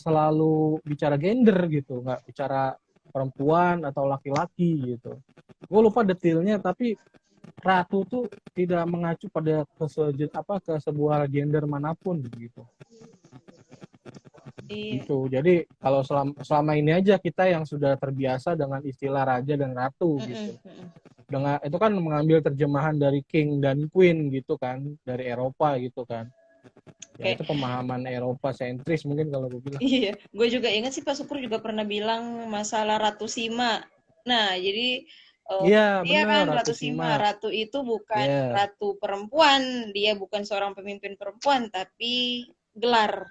selalu bicara gender gitu, nggak bicara perempuan atau laki-laki gitu. Gue lupa detailnya, tapi ratu tuh tidak mengacu pada ke sebuah gender manapun gitu. Gitu. Jadi kalau selama ini aja kita yang sudah terbiasa dengan istilah raja dan ratu gitu. Dengan itu kan mengambil terjemahan dari king dan queen gitu kan, dari Eropa gitu kan. Ya itu pemahaman Eropa sentris mungkin kalau gue bilang. Iya, gue juga ingat sih Pak Syukur juga pernah bilang masalah Ratu Sima. Nah, jadi Iya, Dia bener, kan Ratu Ratu Sima. Sima. Ratu itu bukan Iya, ratu perempuan, dia bukan seorang pemimpin perempuan, tapi gelar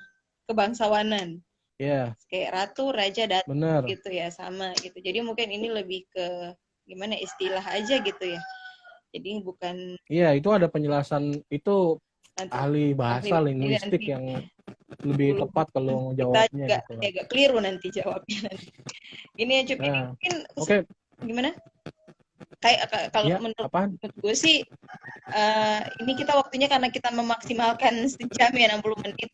kebangsawanan. iya, Kayak ratu, raja, datu bener. gitu ya, sama gitu. Jadi mungkin ini lebih ke gimana istilah aja gitu ya. Jadi bukan Iya, itu ada penjelasan itu nanti ahli bahasa ini linguistik nanti yang lebih dulu tepat kalau kita ngejawabnya juga gitu nanti lah. agak keliru nanti jawabnya nanti. Ini ya Cup, ini Nah, mungkin oke, gimana? Kayak kalau ya, menurut, apaan? gue sih ini kita waktunya karena kita memaksimalkan sejam ya 60 menit.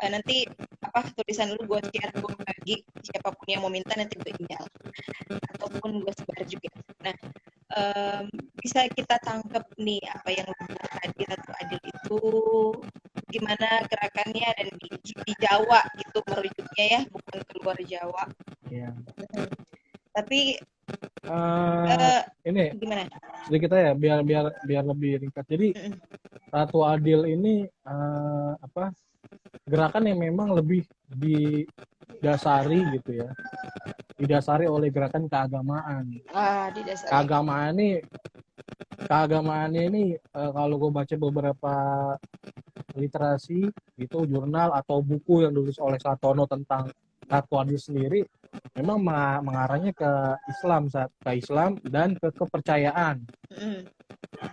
Nanti apa tulisan lu gue share, gue bagi siapapun yang mau minta nanti gue email ataupun gue sebar juga. Nah, bisa kita tangkap nih apa yang lu bilang tadi Ratu Adil itu gimana gerakannya dan di Jawa gitu merujuknya ya, bukan keluar Jawa. Ya. Tapi Ini gimana? sedikit ya biar biar biar lebih ringkas. Jadi Ratu Adil ini apa gerakan yang memang lebih didasari gitu ya, didasari oleh gerakan keagamaan. Didasari. Keagamaannya ini kalau gue baca beberapa literasi gitu, jurnal atau buku yang ditulis oleh Satono tentang Ratu Adil sendiri, memang mengarahnya ke Islam dan ke kepercayaan.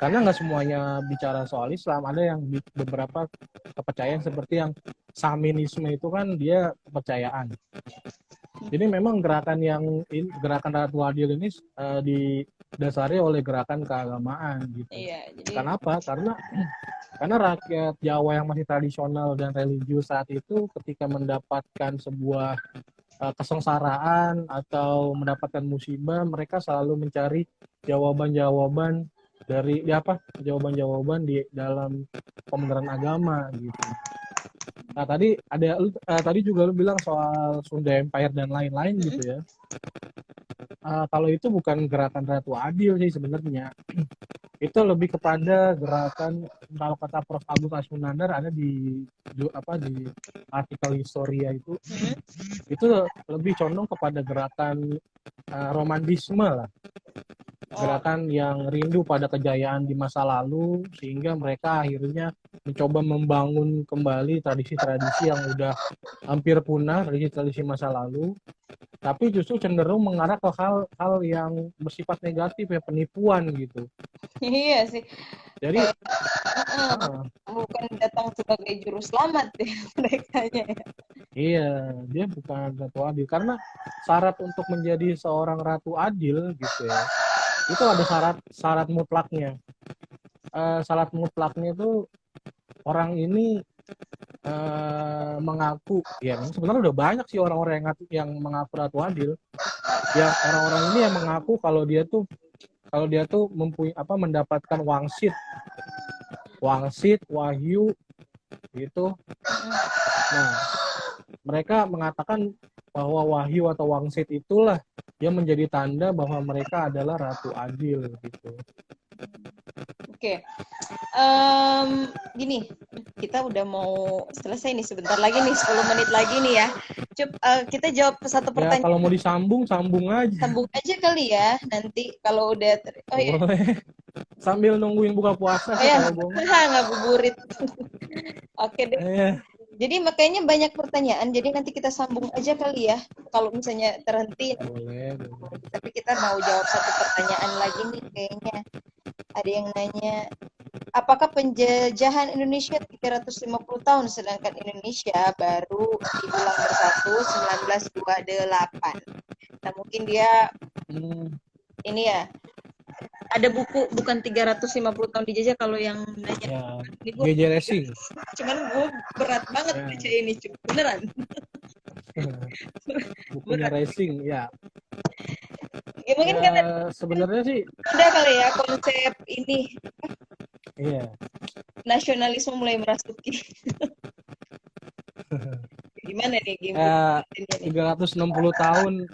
Karena nggak semuanya bicara soal Islam, ada yang beberapa kepercayaan seperti yang Shamanisme itu kan dia kepercayaan. Jadi memang gerakan Ratu Adil ini didasari oleh gerakan keagamaan gitu. Iya, jadi Kenapa? Karena rakyat Jawa yang masih tradisional dan religius saat itu ketika mendapatkan sebuah kesengsaraan atau mendapatkan musibah, mereka selalu mencari jawaban-jawaban jawaban-jawaban di dalam pembenaran agama gitu. Nah, tadi juga lu bilang soal Sunda Empire dan lain-lain gitu ya. Kalau itu bukan gerakan Ratu Adil sih sebenarnya. Itu lebih kepada gerakan, kalau kata Prof. Agus Asmunandar ada di artikel Historia itu lebih condong kepada gerakan romantisme lah. Gerakan yang rindu pada kejayaan di masa lalu sehingga mereka akhirnya mencoba membangun kembali tradisi-tradisi yang udah hampir punah, tradisi-tradisi masa lalu, tapi justru cenderung mengarah ke hal-hal yang bersifat negatif ya, penipuan gitu. Iya sih. Jadi bukan datang sebagai juru selamat ya mereka ya. Iya, dia bukan Ratu Adil karena syarat untuk menjadi seorang Ratu Adil gitu ya, itu ada syarat mutlaknya. Syarat mutlaknya itu orang ini mengaku, ya sebenarnya udah banyak sih orang-orang yang mengaku Ratu Adil. Ya orang-orang ini yang mengaku kalau dia tuh mendapatkan wangsit, wahyu gitu. Nah, mereka mengatakan bahwa wahyu atau wangsit itulah yang menjadi tanda bahwa mereka adalah Ratu Adil gitu. Oke. Gini, kita udah mau selesai nih, sebentar lagi nih, 10 menit lagi nih ya. Cup, kita jawab satu pertanyaan. Ya, kalau mau disambung, sambung aja. Sambung aja kali ya, nanti kalau udah... Boleh. Sambil nungguin buka puasa sih kalau ngabuburit. Oke deh. Jadi makanya banyak pertanyaan, jadi nanti kita sambung aja kali ya. Kalau misalnya terhenti. Boleh. Tapi kita mau jawab satu pertanyaan lagi nih kayaknya. Ada yang nanya, apakah penjajahan Indonesia 350 tahun sedangkan Indonesia baru diulang bersatu 1928. Nah mungkin dia ini ya, ada buku bukan 350 tahun dijajah kalau yang nanya. GJ Racing. Cuman gue berat banget baca ini, beneran. Bukunya Racing, ya. Ya mungkin kan sebenarnya sih udah kali ya konsep ini. Iya. Nasionalisme mulai merasuki. Gimana nih? 360 tahun.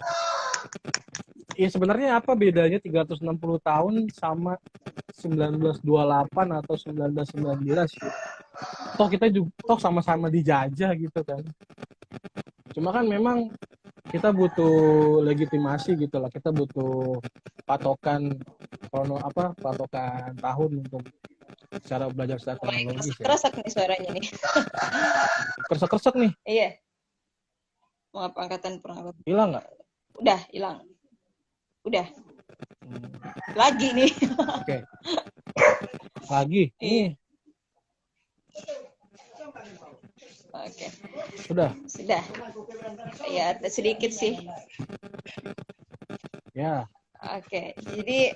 Ya sebenarnya apa bedanya 360 tahun sama 1928 atau 1919 gitu. Toh kita juga sama-sama dijajah gitu kan. Cuma kan memang kita butuh legitimasi gitu lah, kita butuh patokan patokan tahun untuk cara belajar secara kronologis ya. Keras nih suaranya nih. Kersek-kersek nih. Iya. Mau apa angkatan perang? Hilang nggak? Udah hilang. Udah. Lagi nih. Oke. Lagi. Nih. Oke. Sudah. Ya, sedikit sih. Ya. Oke. Jadi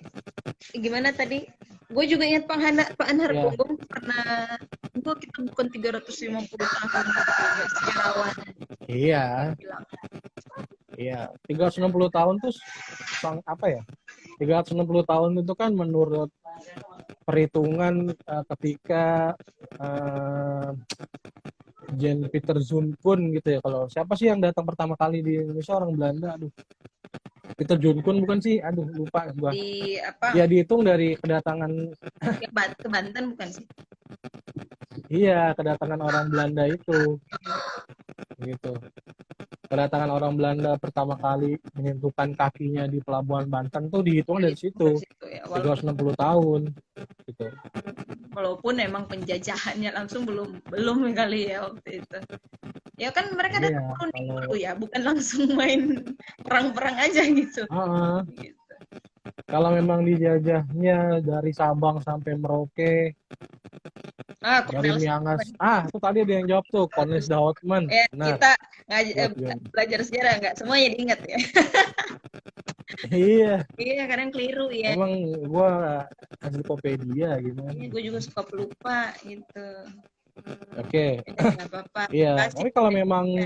gimana tadi? Gue juga ingat Pak Anhar Punggung pernah kita bukan 350 tahun sejarawan. Iya. Iya, 360 tahun tuh apa ya? 360 tahun itu kan menurut perhitungan ketika Jan Peter Zoontkoen gitu ya. Kalau siapa sih yang datang pertama kali di Indonesia, orang Belanda? Aduh. Peter Zoontkoen bukan sih? Aduh, lupa gua. Di apa? Ya dihitung dari kedatangan ke Banten bukan sih? Iya, kedatangan orang Belanda itu. Gitu. Kedatangan orang Belanda pertama kali menyentuhkan kakinya di pelabuhan Banten tuh dihitung dari situ. Ya, 360 tahun gitu. Walaupun emang penjajahannya langsung belum kali ya waktu itu. Ya kan mereka datang dulu ya, bukan langsung main perang-perang aja gitu. Gitu. Kalau memang dijajahnya dari Sabang sampai Merauke, dari Miangas. Itu tadi ada yang jawab tuh, Cornelis de Houtman. Ya, kita belajar sejarah nggak semuanya diingat ya. Iya, kadang keliru ya. Emang gue ensiklopedia gimana? Iya, gue juga suka pelupa gitu. Oke. Apa-apa. Iya, tapi kalau emang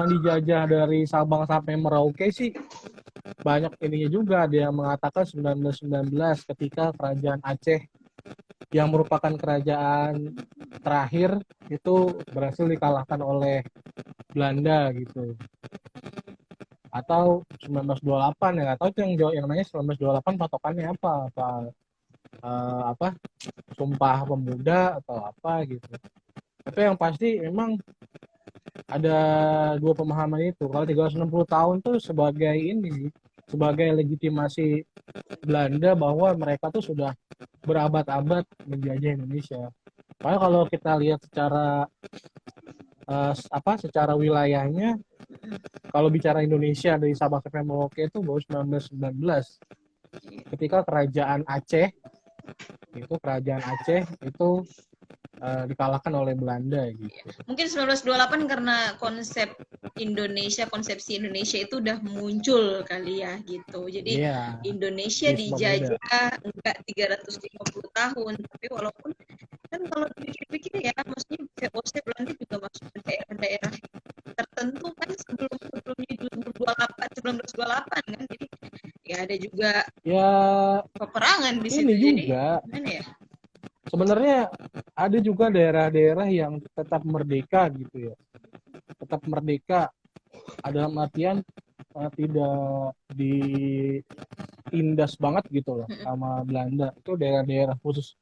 dijajah dari Sabang sampai Merauke sih banyak ininya juga. Ada yang mengatakan 1919 ketika kerajaan Aceh yang merupakan kerajaan terakhir itu berhasil dikalahkan oleh Belanda gitu. Atau 1928 ya, atau itu yang nanya 1928 patokannya apa Sumpah Pemuda atau apa gitu. Tapi yang pasti memang ada dua pemahaman itu. Kalau 360 tahun tuh sebagai legitimasi Belanda bahwa mereka tuh sudah berabad-abad menjajah Indonesia. Karena kalau kita lihat secara wilayahnya, kalau bicara Indonesia dari Sabang sampai Merauke itu baru 1919. Ketika kerajaan Aceh itu dikalahkan oleh Belanda gitu. Mungkin 1928 karena konsepsi Indonesia itu udah muncul kali ya gitu. Jadi Indonesia dijajah enggak 350 tahun, tapi walaupun kan kalau dipikir-pikir ya, maksudnya VOC Belanda juga masuk ke daerah-daerah tertentu kan sebelumnya 1928 kan. Jadi ya ada juga peperangan di situ. Ini juga. Jadi gimana ya? Sebenarnya ada juga daerah-daerah yang tetap merdeka gitu ya. Tetap merdeka dalam artian tidak ditindas banget gitu loh sama Belanda. Itu daerah-daerah khusus.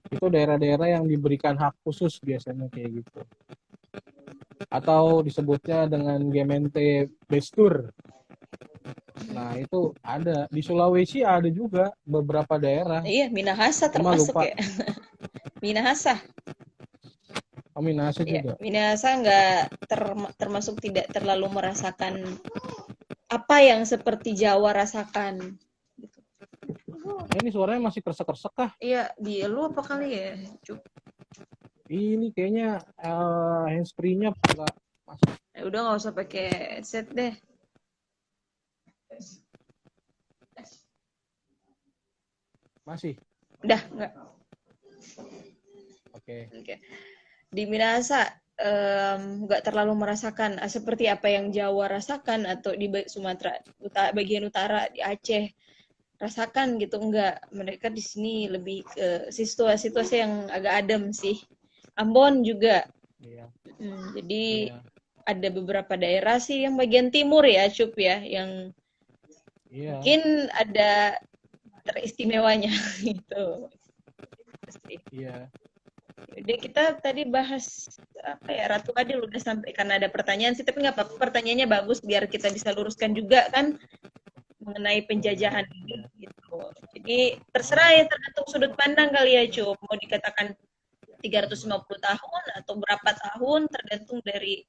Itu daerah-daerah yang diberikan hak khusus biasanya kayak gitu. Atau disebutnya dengan Gemeente Bestur. Nah, itu ada. Di Sulawesi ada juga beberapa daerah. Iya, Minahasa termasuk ya. Minahasa. Oh, Minahasa juga. Minahasa nggak termasuk tidak terlalu merasakan apa yang seperti Jawa rasakan. Ini suaranya masih kersek-kersek kah? Iya, di lu apa kali ya? Ini kayaknya handsfree-nya nggak masuk. Udah nggak usah pakai headset deh. Masih? Udah, enggak. Oke. Di Minahasa nggak terlalu merasakan seperti apa yang Jawa rasakan atau di Sumatera bagian utara di Aceh rasakan gitu, enggak. Mereka di sini lebih ke situasi yang agak adem sih. Ambon juga. Jadi ada beberapa daerah sih yang bagian timur ya, Cup ya, yang mungkin ada teristimewanya gitu. Iya. Jadi kita tadi bahas apa ya, Ratu Adil udah sampai, karena ada pertanyaan sih, tapi nggak apa-apa, pertanyaannya bagus biar kita bisa luruskan juga kan mengenai penjajahan ini gitu. Jadi terserah ya, tergantung sudut pandang kali ya, Cu. Mau dikatakan 350 tahun atau berapa tahun, tergantung dari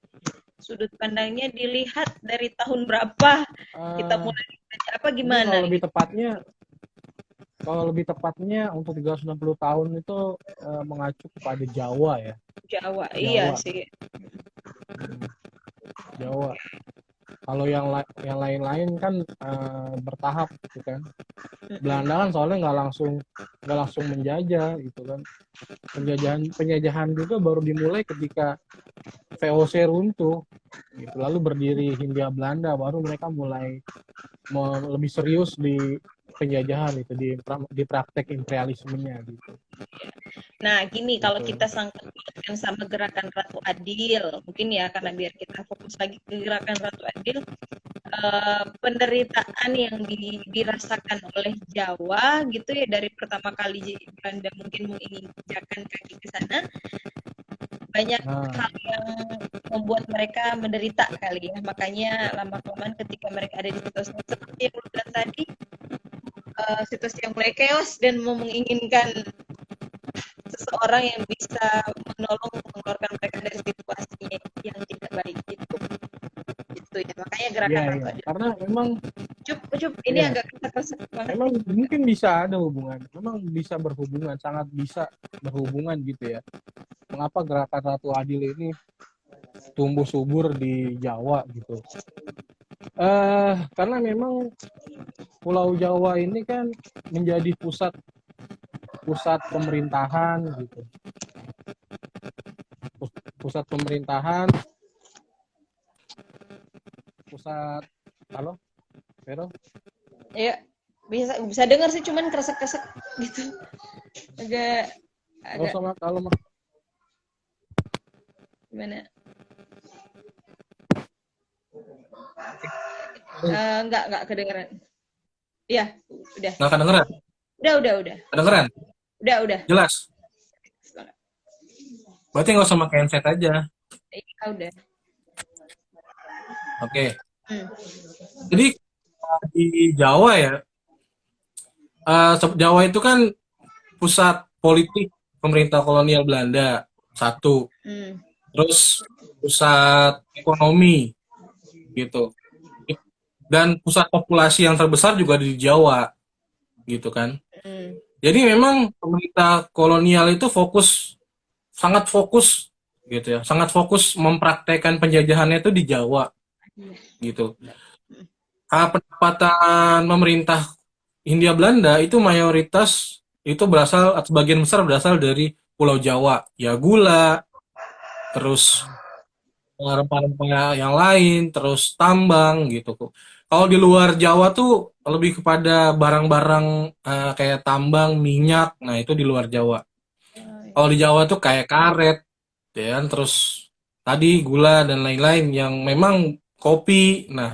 sudut pandangnya, dilihat dari tahun berapa kita mulai apa gimana. Kalau lebih tepatnya untuk 360 tahun itu mengacu kepada Jawa ya. Jawa. Iya sih. Jawa. Kalau yang lain-lain kan bertahap gitu kan. Belanda kan soalnya nggak langsung menjajah gitu kan. Penjajahan juga baru dimulai ketika VOC runtuh. Gitu. Lalu berdiri Hindia Belanda, baru mereka mulai lebih serius di penjajahan itu, di praktek imperialismenya gitu. Nah, gini, kalau kita sangkutkan sama gerakan Ratu Adil, mungkin ya, karena biar kita fokus lagi ke gerakan Ratu Adil, penderitaan yang dirasakan oleh Jawa gitu ya, dari pertama kali Belanda mungkin menginjakan kaki ke sana, banyak hal yang membuat mereka menderita kali ya. Makanya lama-kelamaan ketika mereka ada di situasi seperti yang lu bilang tadi, situasi yang mulai chaos dan menginginkan seseorang yang bisa menolong mengeluarkan mereka dari situasi yang tidak baik itu ya, makanya gerakan Ratu Adil. Karena memang Cup ini agak kesak banget. Memang mungkin bisa ada hubungan, memang bisa berhubungan, sangat bisa berhubungan gitu ya. Mengapa gerakan Ratu Adil ini tumbuh subur di Jawa gitu? Karena memang Pulau Jawa ini kan menjadi pusat pemerintahan gitu. Pusat pemerintahan, halo, Vero? Iya, bisa dengar sih, cuman kresek-kresek gitu. Agak kalau gimana? Enggak kedengeran. Iya, udah. Nggak kedengeran? Udah. Kedengeran? Udah. Jelas? Berarti nggak usah pakai handset aja. Iya, udah. Oke. Jadi di Jawa ya, Jawa itu kan pusat politik pemerintah kolonial Belanda, satu. Terus pusat ekonomi, gitu. Dan pusat populasi yang terbesar juga di Jawa, gitu kan. Jadi memang pemerintah kolonial itu sangat fokus gitu ya, sangat fokus mempraktekkan penjajahannya itu di Jawa gitu. Pendapatan pemerintah Hindia Belanda itu mayoritas itu sebagian besar berasal dari Pulau Jawa, ya gula, terus rempah-rempah yang lain, terus tambang gitu. Kalau di luar Jawa tuh lebih kepada barang-barang kayak tambang, minyak, nah itu di luar Jawa. Kalau di Jawa tuh kayak karet, ya kan, terus tadi gula dan lain-lain yang memang kopi. Nah,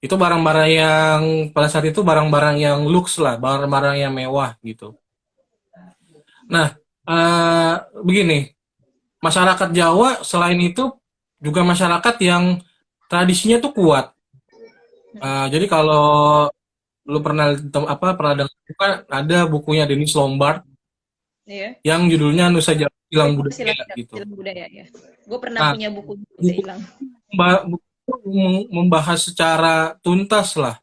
itu barang-barang yang pada saat itu barang-barang yang luks lah, barang-barang yang mewah gitu. Nah, begini, masyarakat Jawa selain itu juga masyarakat yang tradisinya tuh kuat. Jadi kalau lu pernah dengar ada bukunya Dennis Lombard, yang judulnya Nusa Jawa Hilang Budaya gitu. Hilang budaya ya. Gue pernah punya buku hilang. Membahas secara tuntas lah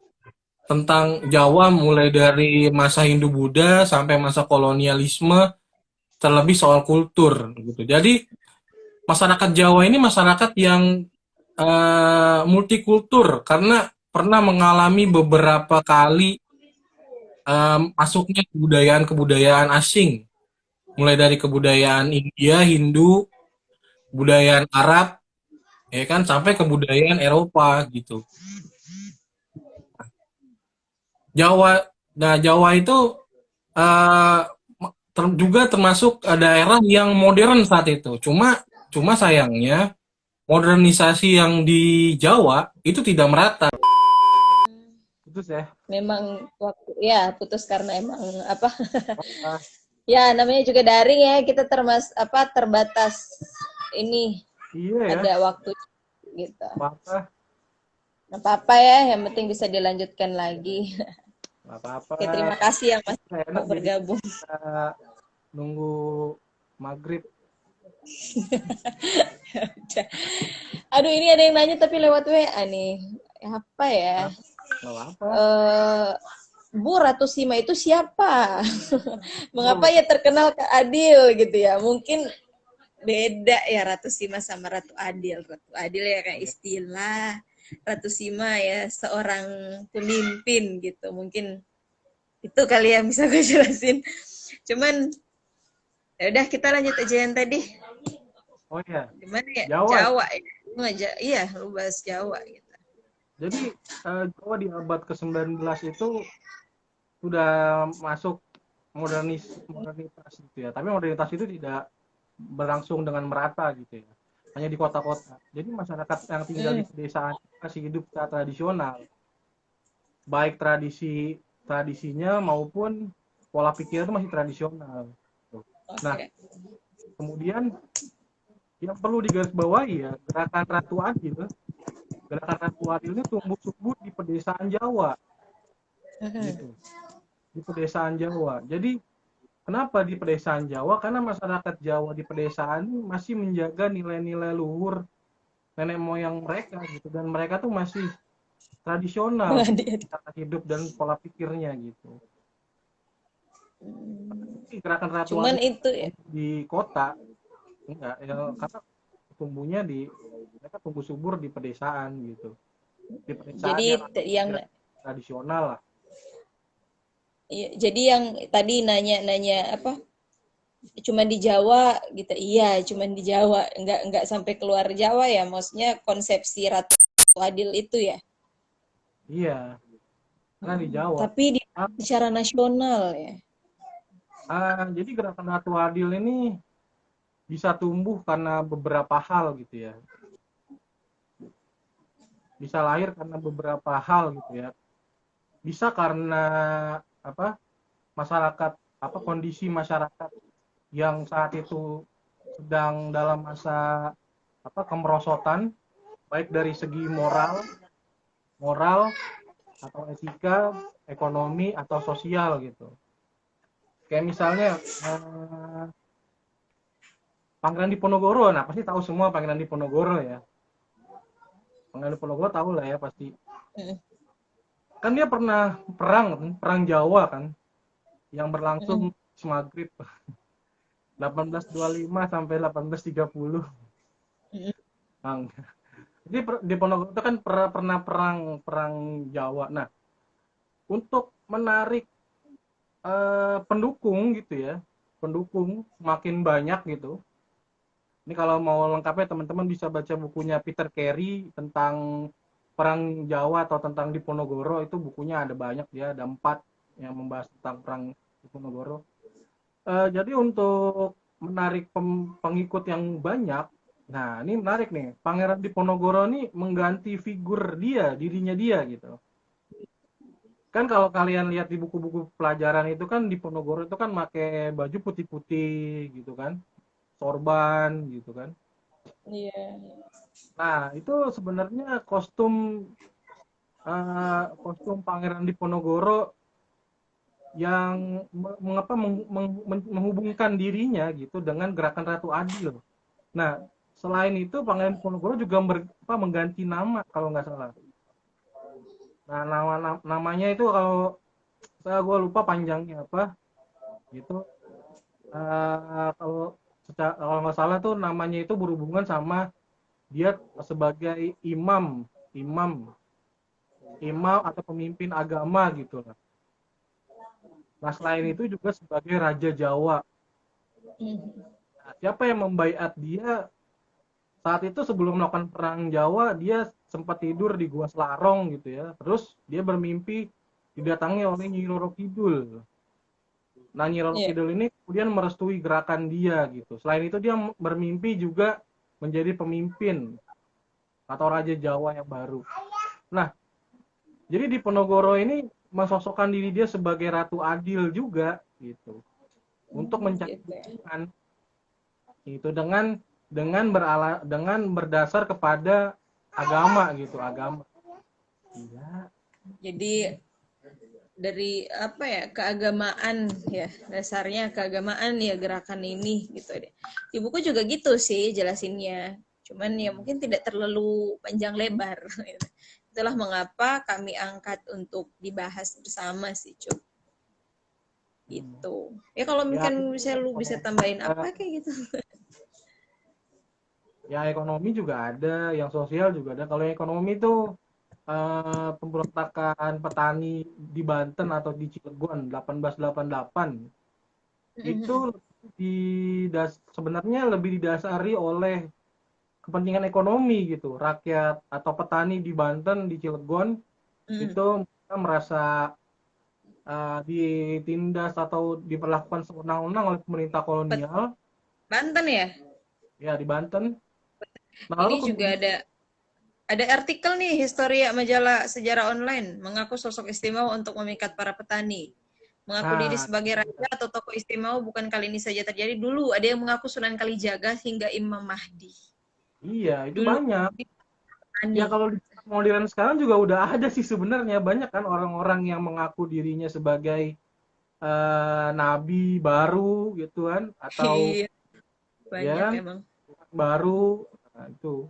tentang Jawa mulai dari masa Hindu-Buddha sampai masa kolonialisme, terlebih soal kultur gitu. Jadi masyarakat Jawa ini masyarakat yang multikultur karena pernah mengalami beberapa kali masuknya kebudayaan asing, mulai dari kebudayaan India, Hindu, kebudayaan Arab, ya kan, sampai kebudayaan Eropa gitu. Jawa itu juga termasuk daerah yang modern saat itu. Cuma sayangnya modernisasi yang di Jawa itu tidak merata. Putus ya? Memang waktu ya putus karena emang apa? Ya, namanya juga daring ya, kita terbatas ini, Iya ya, ada waktu gitu. apa-apa, Nggak apa-apa ya, yang penting bisa dilanjutkan lagi. nggak apa-apa. Oke, terima kasih yang Mas Nggak enak mau jadi bergabung. kita nunggu maghrib. Aduh, ini ada yang nanya tapi lewat WA nih. Apa ya? Nah, nggak apa-apa. eh Bu, Ratu Sima itu siapa? Mengapa Oh, ia terkenal ke Adil gitu ya? Mungkin beda ya Ratu Sima sama Ratu Adil. Ratu Adil ya kayak istilah. Ratu Sima ya seorang pemimpin gitu. Mungkin itu kali yang bisa gue jelasin. Cuman ya udah kita lanjut aja yang tadi. oh ya, Gimana ya? Jawa. Jawa ya. Lu iya, lu bahas Jawa gitu. Jadi Jawa di abad ke-19 itu sudah masuk modernitas gitu ya. Tapi modernitas itu tidak berlangsung dengan merata gitu ya. Hanya di kota-kota. Jadi masyarakat yang tinggal di Hmm. pedesaan masih hidup secara tradisional. Baik tradisinya maupun pola pikir itu masih tradisional. Nah, Oke. kemudian yang perlu digarisbawahi ya, gerakan Ratu Adil. Gerakan Ratu Adil ini tumbuh subur di pedesaan Jawa gitu. Di pedesaan Jawa. Jadi kenapa di pedesaan Jawa? Karena masyarakat Jawa di pedesaan ini masih menjaga nilai-nilai luhur nenek moyang mereka gitu, dan mereka tuh masih tradisional cara hidup dan pola pikirnya gitu. Tapi gerakan Ratu Cuman Adil itu ya. di kota enggak ya, karena tumbuhnya di mereka tumbuh subur di pedesaan gitu. Di pedesaan Jadi yang yang tradisional lah. iya, jadi yang tadi nanya-nanya apa? Cuman di Jawa gitu. Iya, cuman di Jawa, nggak sampai keluar Jawa ya. Maksudnya konsepsi Ratu Adil itu ya. Iya, karena di Jawa. Tapi di Ah, secara nasional ya. jadi gerakan Ratu Adil ini bisa tumbuh karena beberapa hal gitu ya. Bisa lahir karena beberapa hal gitu ya. Bisa karena apa? Masyarakat kondisi masyarakat yang saat itu sedang dalam masa kemerosotan, baik dari segi moral atau etika, ekonomi atau sosial gitu. Kayak misalnya Pangeran Diponegoro, nah pasti tahu semua Pangeran Diponegoro ya. Pangeran Diponegoro tahu lah ya pasti. Mm, Kan dia pernah perang Jawa kan, yang berlangsung mm, maghrib 1825 sampai 1830. mm. Bang. Jadi Diponegoro itu kan pernah perang Jawa. Nah, untuk menarik pendukung gitu ya, pendukung semakin banyak gitu. Ini kalau mau lengkapnya teman-teman bisa baca bukunya Peter Carey tentang perang Jawa atau tentang Diponegoro. Itu bukunya ada banyak ya, ada 4 yang membahas tentang perang Diponegoro. Jadi untuk menarik pengikut yang banyak, nah ini menarik nih, Pangeran Diponegoro ini mengganti figur dirinya dia gitu. Kan kalau kalian lihat di buku-buku pelajaran itu kan Diponegoro itu kan pakai baju putih-putih gitu kan, sorban gitu kan. Iya. Nah, itu sebenarnya kostum Pangeran Diponegoro yang menghubungkan dirinya gitu dengan gerakan Ratu Adil. Nah, selain itu Pangeran Diponegoro juga mengganti nama kalau nggak salah. Nah, namanya itu kalau gue lupa panjangnya apa gitu. Kalau nggak salah tuh namanya itu berhubungan sama dia sebagai imam imam atau pemimpin agama gitu lah. Nah, selain itu juga sebagai Raja Jawa. Mm. Nah, siapa yang membaiat dia saat itu sebelum melakukan perang Jawa, dia sempat tidur di Gua Selarong gitu ya. Terus dia bermimpi didatangi oleh Nyi Roro Kidul. Nah, Nyi Roro Iya. Kidul ini kemudian merestui gerakan dia gitu. Selain itu dia bermimpi juga menjadi pemimpin atau Raja Jawa yang baru. Nah, jadi di Diponegoro ini mensosokkan diri dia sebagai Ratu Adil juga gitu. untuk mencari Gitu ya. dukungan itu dengan berdasar kepada agama gitu, agama. Iya. Jadi dari apa ya, keagamaan ya, dasarnya keagamaan ya gerakan ini gitu deh. Di buku juga gitu sih jelasinnya, cuman ya mungkin tidak terlalu panjang lebar. Itulah mengapa kami angkat untuk dibahas bersama sih Cuk, gitu ya. Kalau Ya, mungkin bisa lu bisa tambahin apa kayak gitu. ya ekonomi juga ada, yang sosial juga ada. Kalau yang ekonomi itu pemberontakan petani di Banten atau di Cilegon 1888 itu sebenarnya lebih didasari oleh kepentingan ekonomi gitu. Rakyat atau petani di Banten, di Cilegon itu merasa ditindas atau diperlakukan sewenang-wenang oleh pemerintah kolonial. Banten ya. Ya, di Banten. Nah, Ini lalu juga kemudian ada artikel nih, Historia Majalah Sejarah Online, mengaku sosok istimewa untuk memikat para petani. Mengaku diri nah, sebagai raja atau tokoh istimewa bukan kali ini saja terjadi. Dulu ada yang mengaku Sunan Kalijaga hingga Imam Mahdi. iya, itu Dulu banyak. di Ya petani. kalau di modern sekarang juga udah ada sih sebenarnya, banyak kan orang-orang yang mengaku dirinya sebagai nabi baru gitu kan, atau Iya, ya banyak kan, emang. baru. Nah, itu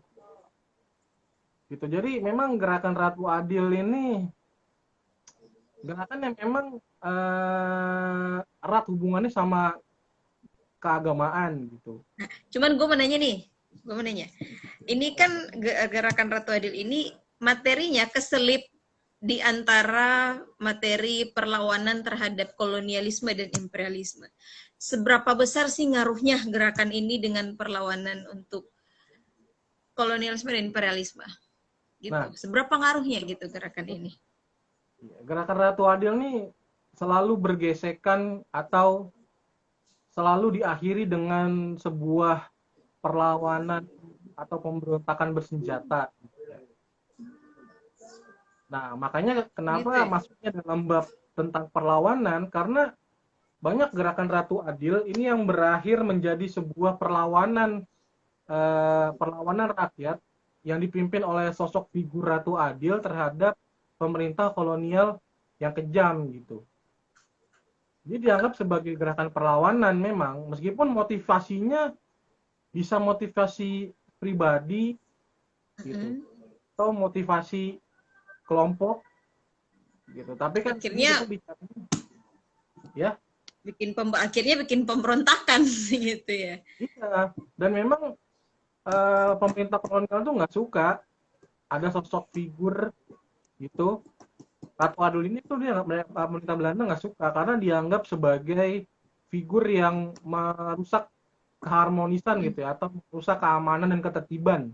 gitu. Jadi memang gerakan Ratu Adil ini gerakan yang memang erat hubungannya sama keagamaan gitu. Cuman gue mau nanya nih, gue mau nanya. Ini kan gerakan Ratu Adil ini materinya keselip di antara materi perlawanan terhadap kolonialisme dan imperialisme. Seberapa besar sih ngaruhnya gerakan ini dengan perlawanan untuk kolonialisme dan imperialisme? Gitu. Nah, Seberapa ngaruhnya gitu gerakan ini? gerakan Ratu Adil nih selalu bergesekan atau selalu diakhiri dengan sebuah perlawanan atau pemberontakan bersenjata. Nah, makanya Gitu kenapa ya? masuknya dalam bab tentang perlawanan, karena banyak gerakan Ratu Adil ini yang berakhir menjadi sebuah perlawanan rakyat yang dipimpin oleh sosok figur Ratu Adil terhadap pemerintah kolonial yang kejam gitu. Jadi dianggap sebagai gerakan perlawanan memang, meskipun motivasinya bisa motivasi pribadi gitu, atau motivasi kelompok gitu. Tapi kan ini kita Akhirnya bicara ya, akhirnya bikin pemberontakan gitu ya. iya. Dan memang pemerintah kolonial tuh nggak suka ada sosok figur gitu. Ratu Adul ini tuh dia pemerintah Belanda nggak suka karena dianggap sebagai figur yang merusak keharmonisan gitu ya, atau merusak keamanan dan ketertiban,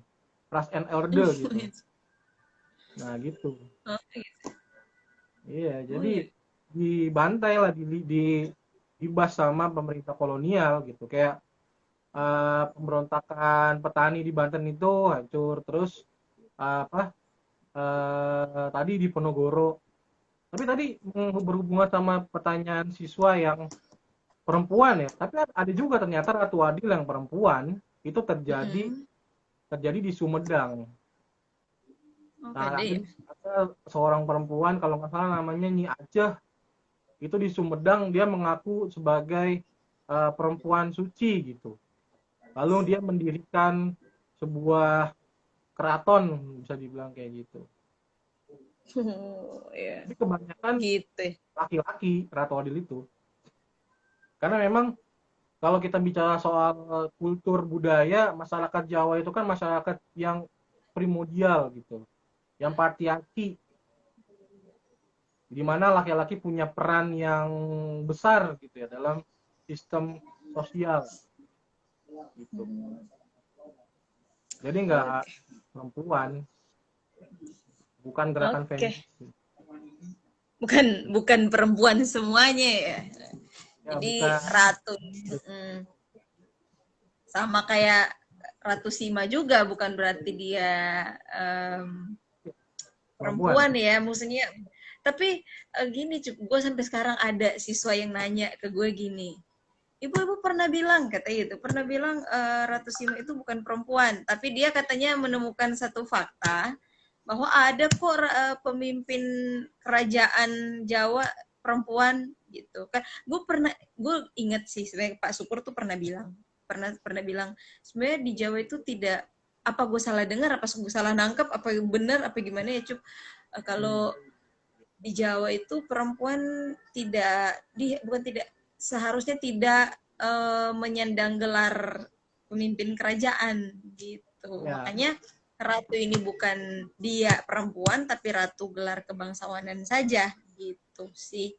trust and order gitu. Nah gitu. Oh, gitu. Iya, Oh, jadi iya. dibantai lah, dibas sama pemerintah kolonial gitu. Kayak pemberontakan petani di Banten itu hancur, terus apa tadi di Ponorogo. Tapi tadi berhubungan sama pertanyaan siswa yang perempuan ya. Tapi ada juga ternyata Ratu Adil yang perempuan itu terjadi di Sumedang. Oh, Nah, ada ya. ada seorang perempuan kalau nggak salah namanya Nyi Aceh, itu di Sumedang dia mengaku sebagai perempuan suci gitu. Lalu dia mendirikan sebuah keraton, bisa dibilang kayak gitu. Oh, ya. Tapi kebanyakan Gitu ya. laki-laki Ratu Adil itu. Karena memang kalau kita bicara soal kultur budaya, masyarakat Jawa itu kan masyarakat yang primordial gitu, yang patriarki, di mana laki-laki punya peran yang besar gitu ya dalam sistem sosial gitu. Jadi nggak perempuan, bukan gerakan Oke. feminis. Bukan perempuan semuanya ya. Ya Jadi bukan. ratu. Sama kayak Ratu Sima juga, bukan berarti dia perempuan ya, maksudnya. Tapi gini, gue sampai sekarang ada siswa yang nanya ke gue gini, ibu-ibu pernah bilang, kata itu, pernah bilang Ratu Sima itu bukan perempuan, tapi dia katanya menemukan satu fakta bahwa ada kok pemimpin kerajaan Jawa perempuan gitu kan. Gue inget sih sebenarnya Pak Syukur tuh pernah bilang sebenarnya di Jawa itu tidak, apa gue salah dengar, apa gue salah nangkep, apa benar, apa gimana ya Cup, kalau di Jawa itu perempuan bukan tidak, seharusnya tidak menyandang gelar pemimpin kerajaan gitu. Ya. Makanya ratu ini bukan dia perempuan tapi ratu gelar kebangsawanan saja gitu sih.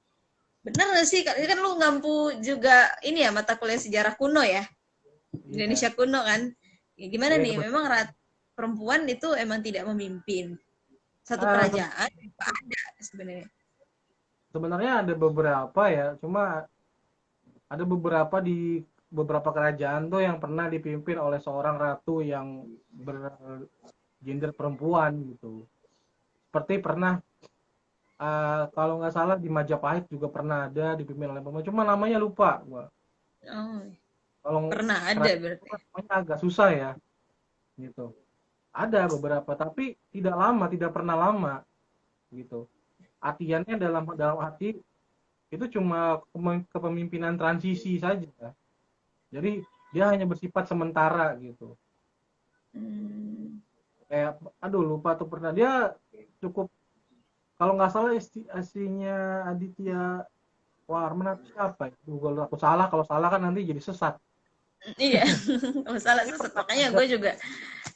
Benar nggak sih? Kan lu ngampu juga ini ya mata kuliah sejarah kuno ya. Indonesia kuno kan. Ya, gimana nih? Memang perempuan itu emang tidak memimpin satu kerajaan, ada sebenarnya. Sebenarnya ada beberapa ya, cuma ada beberapa di beberapa kerajaan tuh yang pernah dipimpin oleh seorang ratu yang bergender perempuan gitu. Seperti pernah kalau nggak salah di Majapahit juga pernah ada dipimpin oleh perempuan, cuma namanya lupa gua. Oh, Kalau pernah ada berarti. Namanya agak susah ya, gitu. Ada beberapa, tapi tidak lama, tidak pernah lama, gitu. Artiannya dalam arti itu cuma kepemimpinan transisi saja. Jadi dia hanya bersifat sementara gitu. Kayak aduh lupa tuh pernah dia cukup, kalau nggak salah aslinya Aditya Warman atau siapa ya? Kalau salah kan nanti jadi sesat. Iya, kalau salah sesat. Makanya gue juga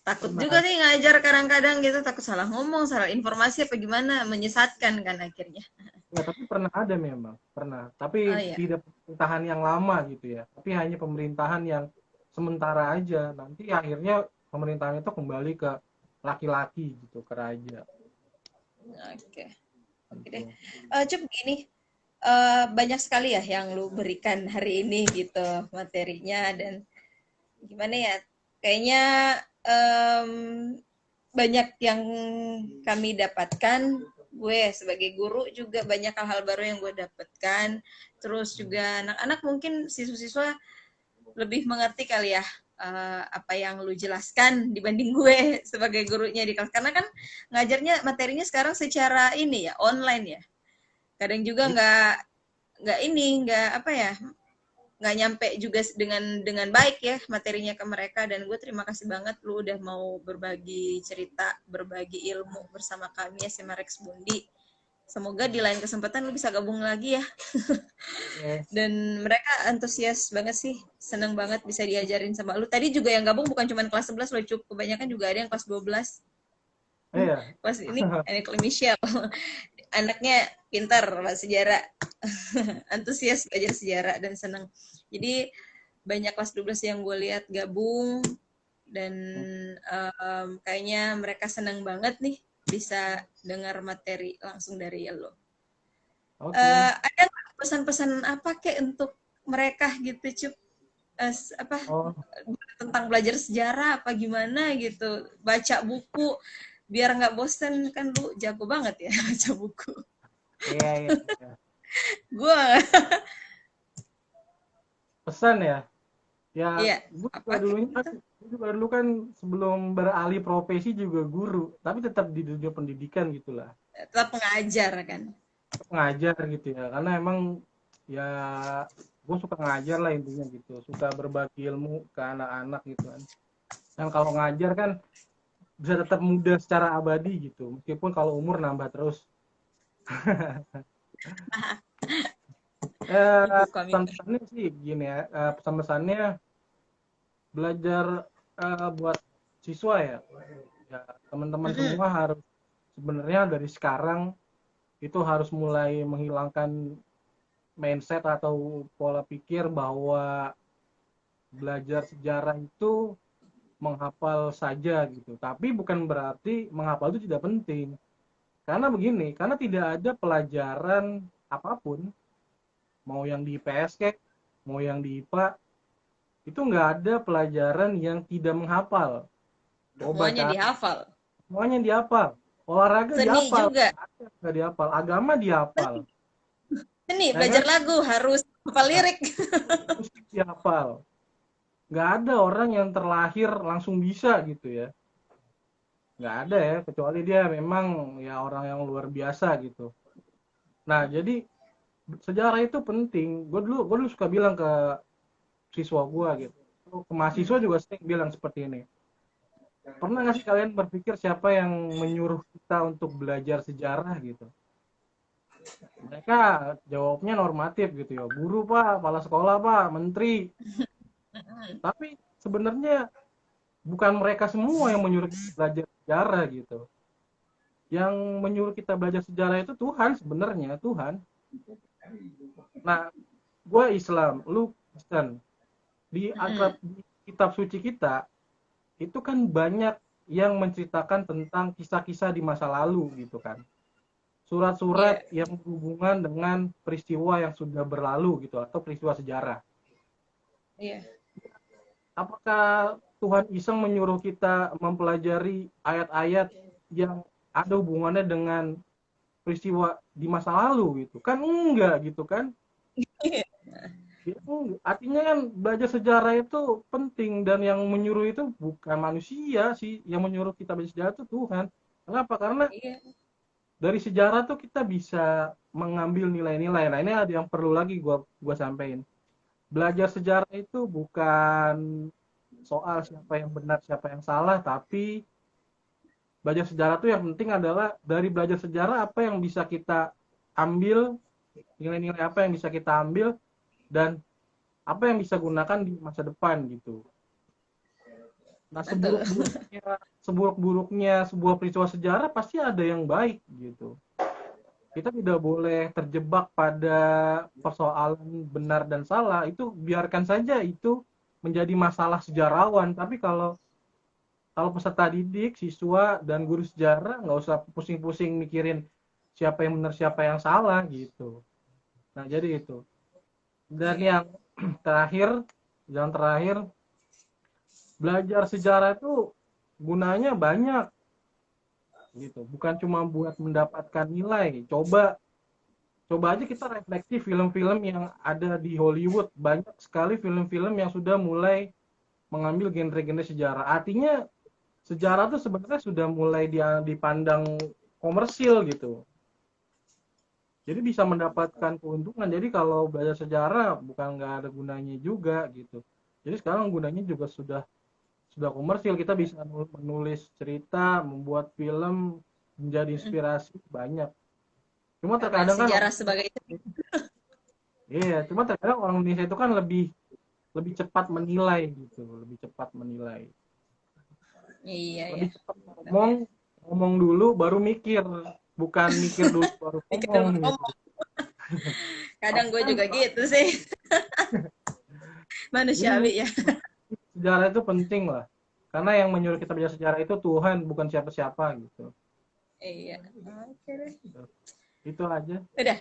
takut juga sih ngajar kadang-kadang gitu, takut salah ngomong, salah informasi apa gimana, menyesatkan kan akhirnya. Ya, tapi pernah ada memang, pernah. Tapi tidak pemerintahan yang lama gitu ya. Tapi hanya pemerintahan yang sementara aja. Nanti akhirnya pemerintahan itu kembali ke laki-laki gitu, ke raja. Oke deh. Cup gini, banyak sekali ya yang lu berikan hari ini gitu materinya, dan gimana ya, kayaknya banyak yang kami dapatkan. Gue sebagai guru juga banyak hal-hal baru yang gue dapatkan. Terus juga anak-anak mungkin siswa-siswa lebih mengerti kali ya apa yang lu jelaskan dibanding gue sebagai gurunya di kelas. Karena kan ngajarnya materinya sekarang secara ini ya, online ya. Kadang juga nggak apa ya, nggak nyampe juga dengan baik ya materinya ke mereka. Dan gue terima kasih banget lu udah mau berbagi cerita, berbagi ilmu bersama kami ya SMA Rex Mundi. Semoga di lain kesempatan lu bisa gabung lagi ya. Dan mereka antusias banget sih, seneng banget bisa diajarin sama lu. Tadi juga yang gabung bukan cuma kelas 11 lo Cup, kebanyakan juga ada yang kelas 12. Kelas ini anak Michelle. Anaknya pintar bahasa sejarah, antusias belajar sejarah dan senang. Jadi banyak kelas 12 yang gue lihat gabung, dan kayaknya mereka senang banget nih bisa dengar materi langsung dari lo. Ada pesan-pesan apa kek untuk mereka gitu Cup? Tentang belajar sejarah apa gimana gitu, baca buku biar nggak bosen, kan lu jago banget ya baca buku. Iya. Gue pesan ya. Gue juga dulu kan sebelum beralih profesi juga guru, tapi tetap di dunia pendidikan gitulah. Tetap pengajar kan? Pengajar gitu ya, karena emang ya gue suka ngajar lah intinya gitu, suka berbagi ilmu ke anak-anak gitu kan. Dan kalau ngajar kan bisa tetap muda secara abadi gitu, meskipun kalau umur nambah terus. Pesan-pesannya sih gini ya, pesan-pesannya belajar buat siswa ya teman-teman semua harus sebenarnya dari sekarang itu harus mulai menghilangkan mindset atau pola pikir bahwa belajar sejarah itu menghafal saja gitu. Tapi bukan berarti menghafal itu tidak penting. Karena begini, karena tidak ada pelajaran apapun, mau yang di IPS mau yang di IPA, itu nggak ada pelajaran yang tidak menghafal. Semuanya dihafal. Semuanya dihafal. Olahraga seni dihafal. Juga. Nggak dihafal. Agama dihafal. Seni, belajar lagu harus Apa lirik? Mesti dihafal. Nggak ada orang yang terlahir langsung bisa gitu ya. Nggak ada ya, kecuali dia memang ya orang yang luar biasa gitu. Nah, jadi sejarah itu penting. Gue dulu suka bilang ke siswa gue gitu. Ke mahasiswa juga sering bilang seperti ini. Pernah nggak sih kalian berpikir siapa yang menyuruh kita untuk belajar sejarah gitu? Mereka jawabnya normatif gitu ya. Guru pak, kepala sekolah pak, menteri. Tapi sebenarnya bukan mereka semua yang menyuruh kita belajar sejarah gitu. Yang menyuruh kita belajar sejarah itu Tuhan sebenarnya, Tuhan. Nah, gue Islam, lu Kristen. Di kitab suci kita, itu kan banyak yang menceritakan tentang kisah-kisah di masa lalu gitu kan. Surat-surat yang berhubungan dengan peristiwa yang sudah berlalu gitu, atau peristiwa sejarah. Iya. Apakah Tuhan iseng menyuruh kita mempelajari ayat-ayat yang ada hubungannya dengan peristiwa di masa lalu gitu? Kan enggak gitu kan? Artinya kan belajar sejarah itu penting, dan yang menyuruh itu bukan manusia sih, yang menyuruh kita belajar sejarah itu Tuhan. Kenapa? Karena dari sejarah tuh kita bisa mengambil nilai-nilai. Nah, ini ada yang perlu lagi gua sampaikan. Belajar sejarah itu bukan soal siapa yang benar, siapa yang salah, tapi belajar sejarah tuh yang penting adalah dari belajar sejarah apa yang bisa kita ambil, nilai-nilai apa yang bisa kita ambil, dan apa yang bisa gunakan di masa depan gitu. Nah, seburuk-buruknya sebuah peristiwa sejarah pasti ada yang baik gitu. Kita tidak boleh terjebak pada persoalan benar dan salah. Itu biarkan saja itu menjadi masalah sejarawan. Tapi kalau peserta didik, siswa, dan guru sejarah nggak usah pusing-pusing mikirin siapa yang benar, siapa yang salah gitu. Nah, jadi itu. Dan yang terakhir, belajar sejarah itu gunanya banyak gitu, bukan cuma buat mendapatkan nilai. Coba aja kita refleksi film-film yang ada di Hollywood. Banyak sekali film-film yang sudah mulai mengambil genre-genre sejarah. Artinya sejarah itu sebenarnya sudah mulai dipandang komersil gitu. Jadi bisa mendapatkan keuntungan. Jadi kalau belajar sejarah bukan nggak ada gunanya juga gitu. Jadi sekarang gunanya juga sudah komersil. Kita bisa menulis cerita, membuat film, menjadi inspirasi banyak. Cuma terkadang kan sejarah sebagai itu. Iya, cuma terkadang orang Indonesia itu kan lebih cepat menilai gitu, lebih cepat menilai. Iya, Lebih cepat ngomong dulu baru mikir, bukan mikir dulu baru ngomong gitu. Kadang gue juga gitu sih. Manusiawi ya. Sejarah itu penting lah. Karena yang menyuruh kita belajar sejarah itu Tuhan, bukan siapa-siapa gitu. Iya. Oke deh. Itu aja. Udah.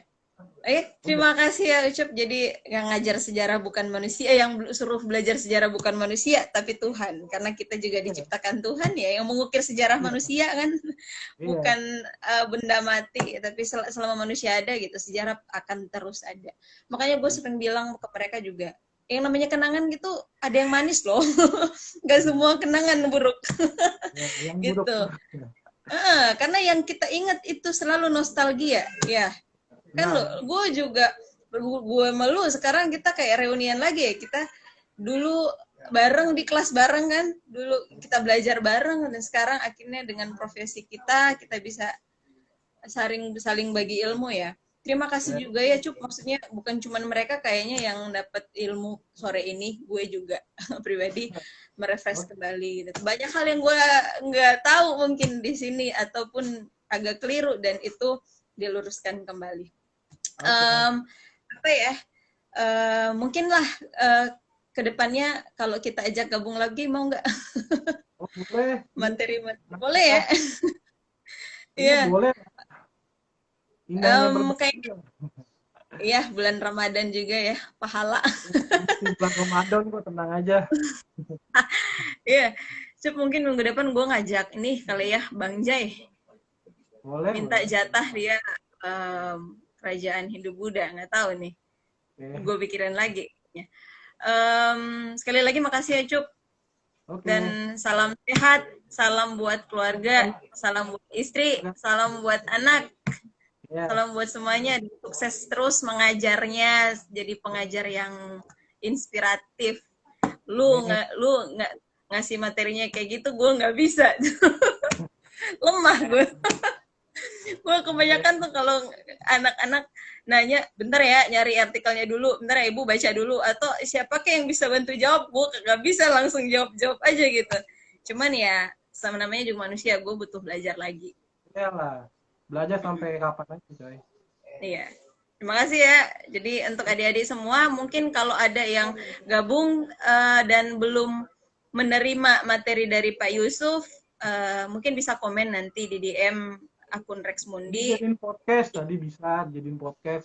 Terima kasih ya Ucup. Jadi yang ngajar sejarah bukan manusia, yang suruh belajar sejarah bukan manusia, tapi Tuhan. Karena kita juga diciptakan Tuhan ya, yang mengukir sejarah manusia kan, bukan benda mati. Tapi selama manusia ada gitu, sejarah akan terus ada. Makanya gue sering bilang ke mereka juga, yang namanya kenangan gitu, ada yang manis loh. Gak semua kenangan buruk. Gitu. Karena yang kita ingat itu selalu nostalgia, ya. Kan gue juga, gue malu sekarang kita kayak reunian lagi ya, kita dulu bareng di kelas bareng kan, dulu kita belajar bareng, dan sekarang akhirnya dengan profesi kita bisa saling bagi ilmu ya. Terima kasih juga ya Cup, maksudnya bukan cuma mereka kayaknya yang dapat ilmu sore ini, gue juga pribadi merefresh kembali gitu. Banyak hal yang gue nggak tahu mungkin di sini ataupun agak keliru, dan itu diluruskan kembali. Apa ya, mungkinlah kedepannya kalau kita ajak gabung lagi, mau nggak? Boleh. Materi boleh ya? Iya. Boleh. Kayaknya iya, bulan Ramadan juga ya, pahala. Bulan Ramadan kok, tenang aja. Iya, Cup, mungkin minggu depan gue ngajak ini kali ya, Bang Jai. Boleh. Minta jatah dia kerajaan Hindu Buddha, nggak tahu nih. gue pikirin lagi. Sekali lagi makasih ya Cup. Dan salam sehat, salam buat keluarga, salam buat istri, salam buat anak, salam buat semuanya. Sukses terus mengajarnya, jadi pengajar yang inspiratif. Lu nggak ngasih materinya kayak gitu, gue nggak bisa. Lemah gue. Gue kebanyakan tuh kalau anak-anak nanya, bentar ya nyari artikelnya dulu, bentar ya ibu baca dulu, atau siapa yang bisa bantu jawab, gue nggak bisa langsung jawab aja gitu. Cuman ya sama namanya juga manusia, gue butuh belajar lagi. Iyalah, belajar sampai kapan aja coy. Iya, terima kasih ya. Jadi untuk adik-adik semua, mungkin kalau ada yang gabung dan belum menerima materi dari Pak Yusuf, mungkin bisa komen nanti di DM akun Rex Mundi. Jadiin podcast tadi bisa jadiin podcast.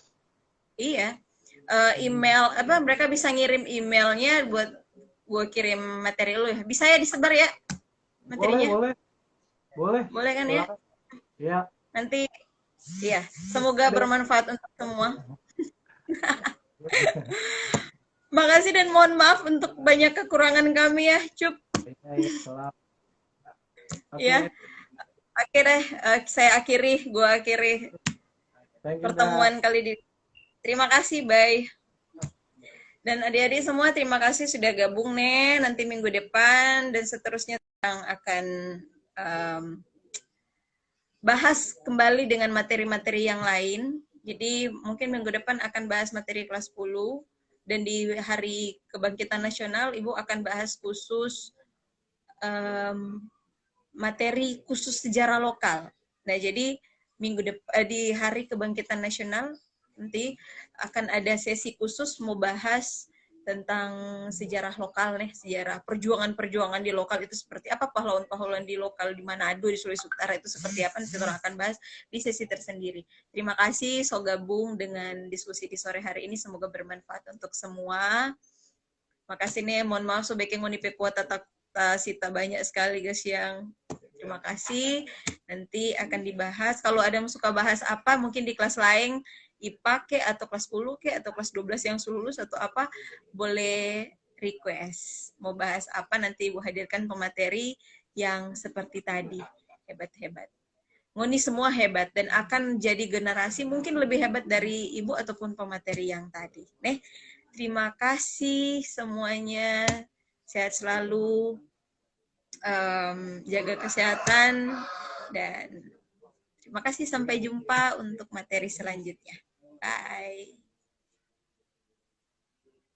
Iya, email apa mereka bisa ngirim emailnya buat gue kirim materi lu ya. Bisa ya disebar ya materinya? Boleh kan ya? Iya. Nanti ya, semoga bermanfaat untuk semua. Makasih dan mohon maaf untuk banyak kekurangan kami ya, Cup. Ya. Oke deh, saya akhiri pertemuan kali ini. Terima kasih, bye. Dan adik-adik semua terima kasih sudah gabung nih. Nanti minggu depan dan seterusnya yang akan bahas kembali dengan materi-materi yang lain. Jadi mungkin minggu depan akan bahas materi kelas 10 dan di Hari Kebangkitan Nasional Ibu akan bahas khusus materi khusus sejarah lokal. Nah, jadi di Hari Kebangkitan Nasional nanti akan ada sesi khusus mau bahas tentang sejarah lokal nih, sejarah perjuangan-perjuangan di lokal itu seperti apa, pahlawan-pahlawan di lokal di Manado, di Sulawesi Utara itu seperti apa, nanti kita akan bahas di sesi tersendiri. Terima kasih so gabung dengan diskusi di sore hari ini, semoga bermanfaat untuk semua. Makasih nih, mohon maaf sebaiknya ngonipe kuat sita banyak sekali guys yang terima kasih. Nanti akan dibahas. Kalau ada yang suka bahas apa, mungkin di kelas lain, IPA ke atau kelas 10 ke atau kelas 12 yang lulus atau apa, boleh request. Mau bahas apa, nanti Ibu hadirkan pemateri yang seperti tadi. Hebat-hebat. Ngoni semua hebat dan akan jadi generasi mungkin lebih hebat dari Ibu ataupun pemateri yang tadi. Terima kasih semuanya. Sehat selalu. Jaga kesehatan dan terima kasih, sampai jumpa untuk materi selanjutnya. Bye.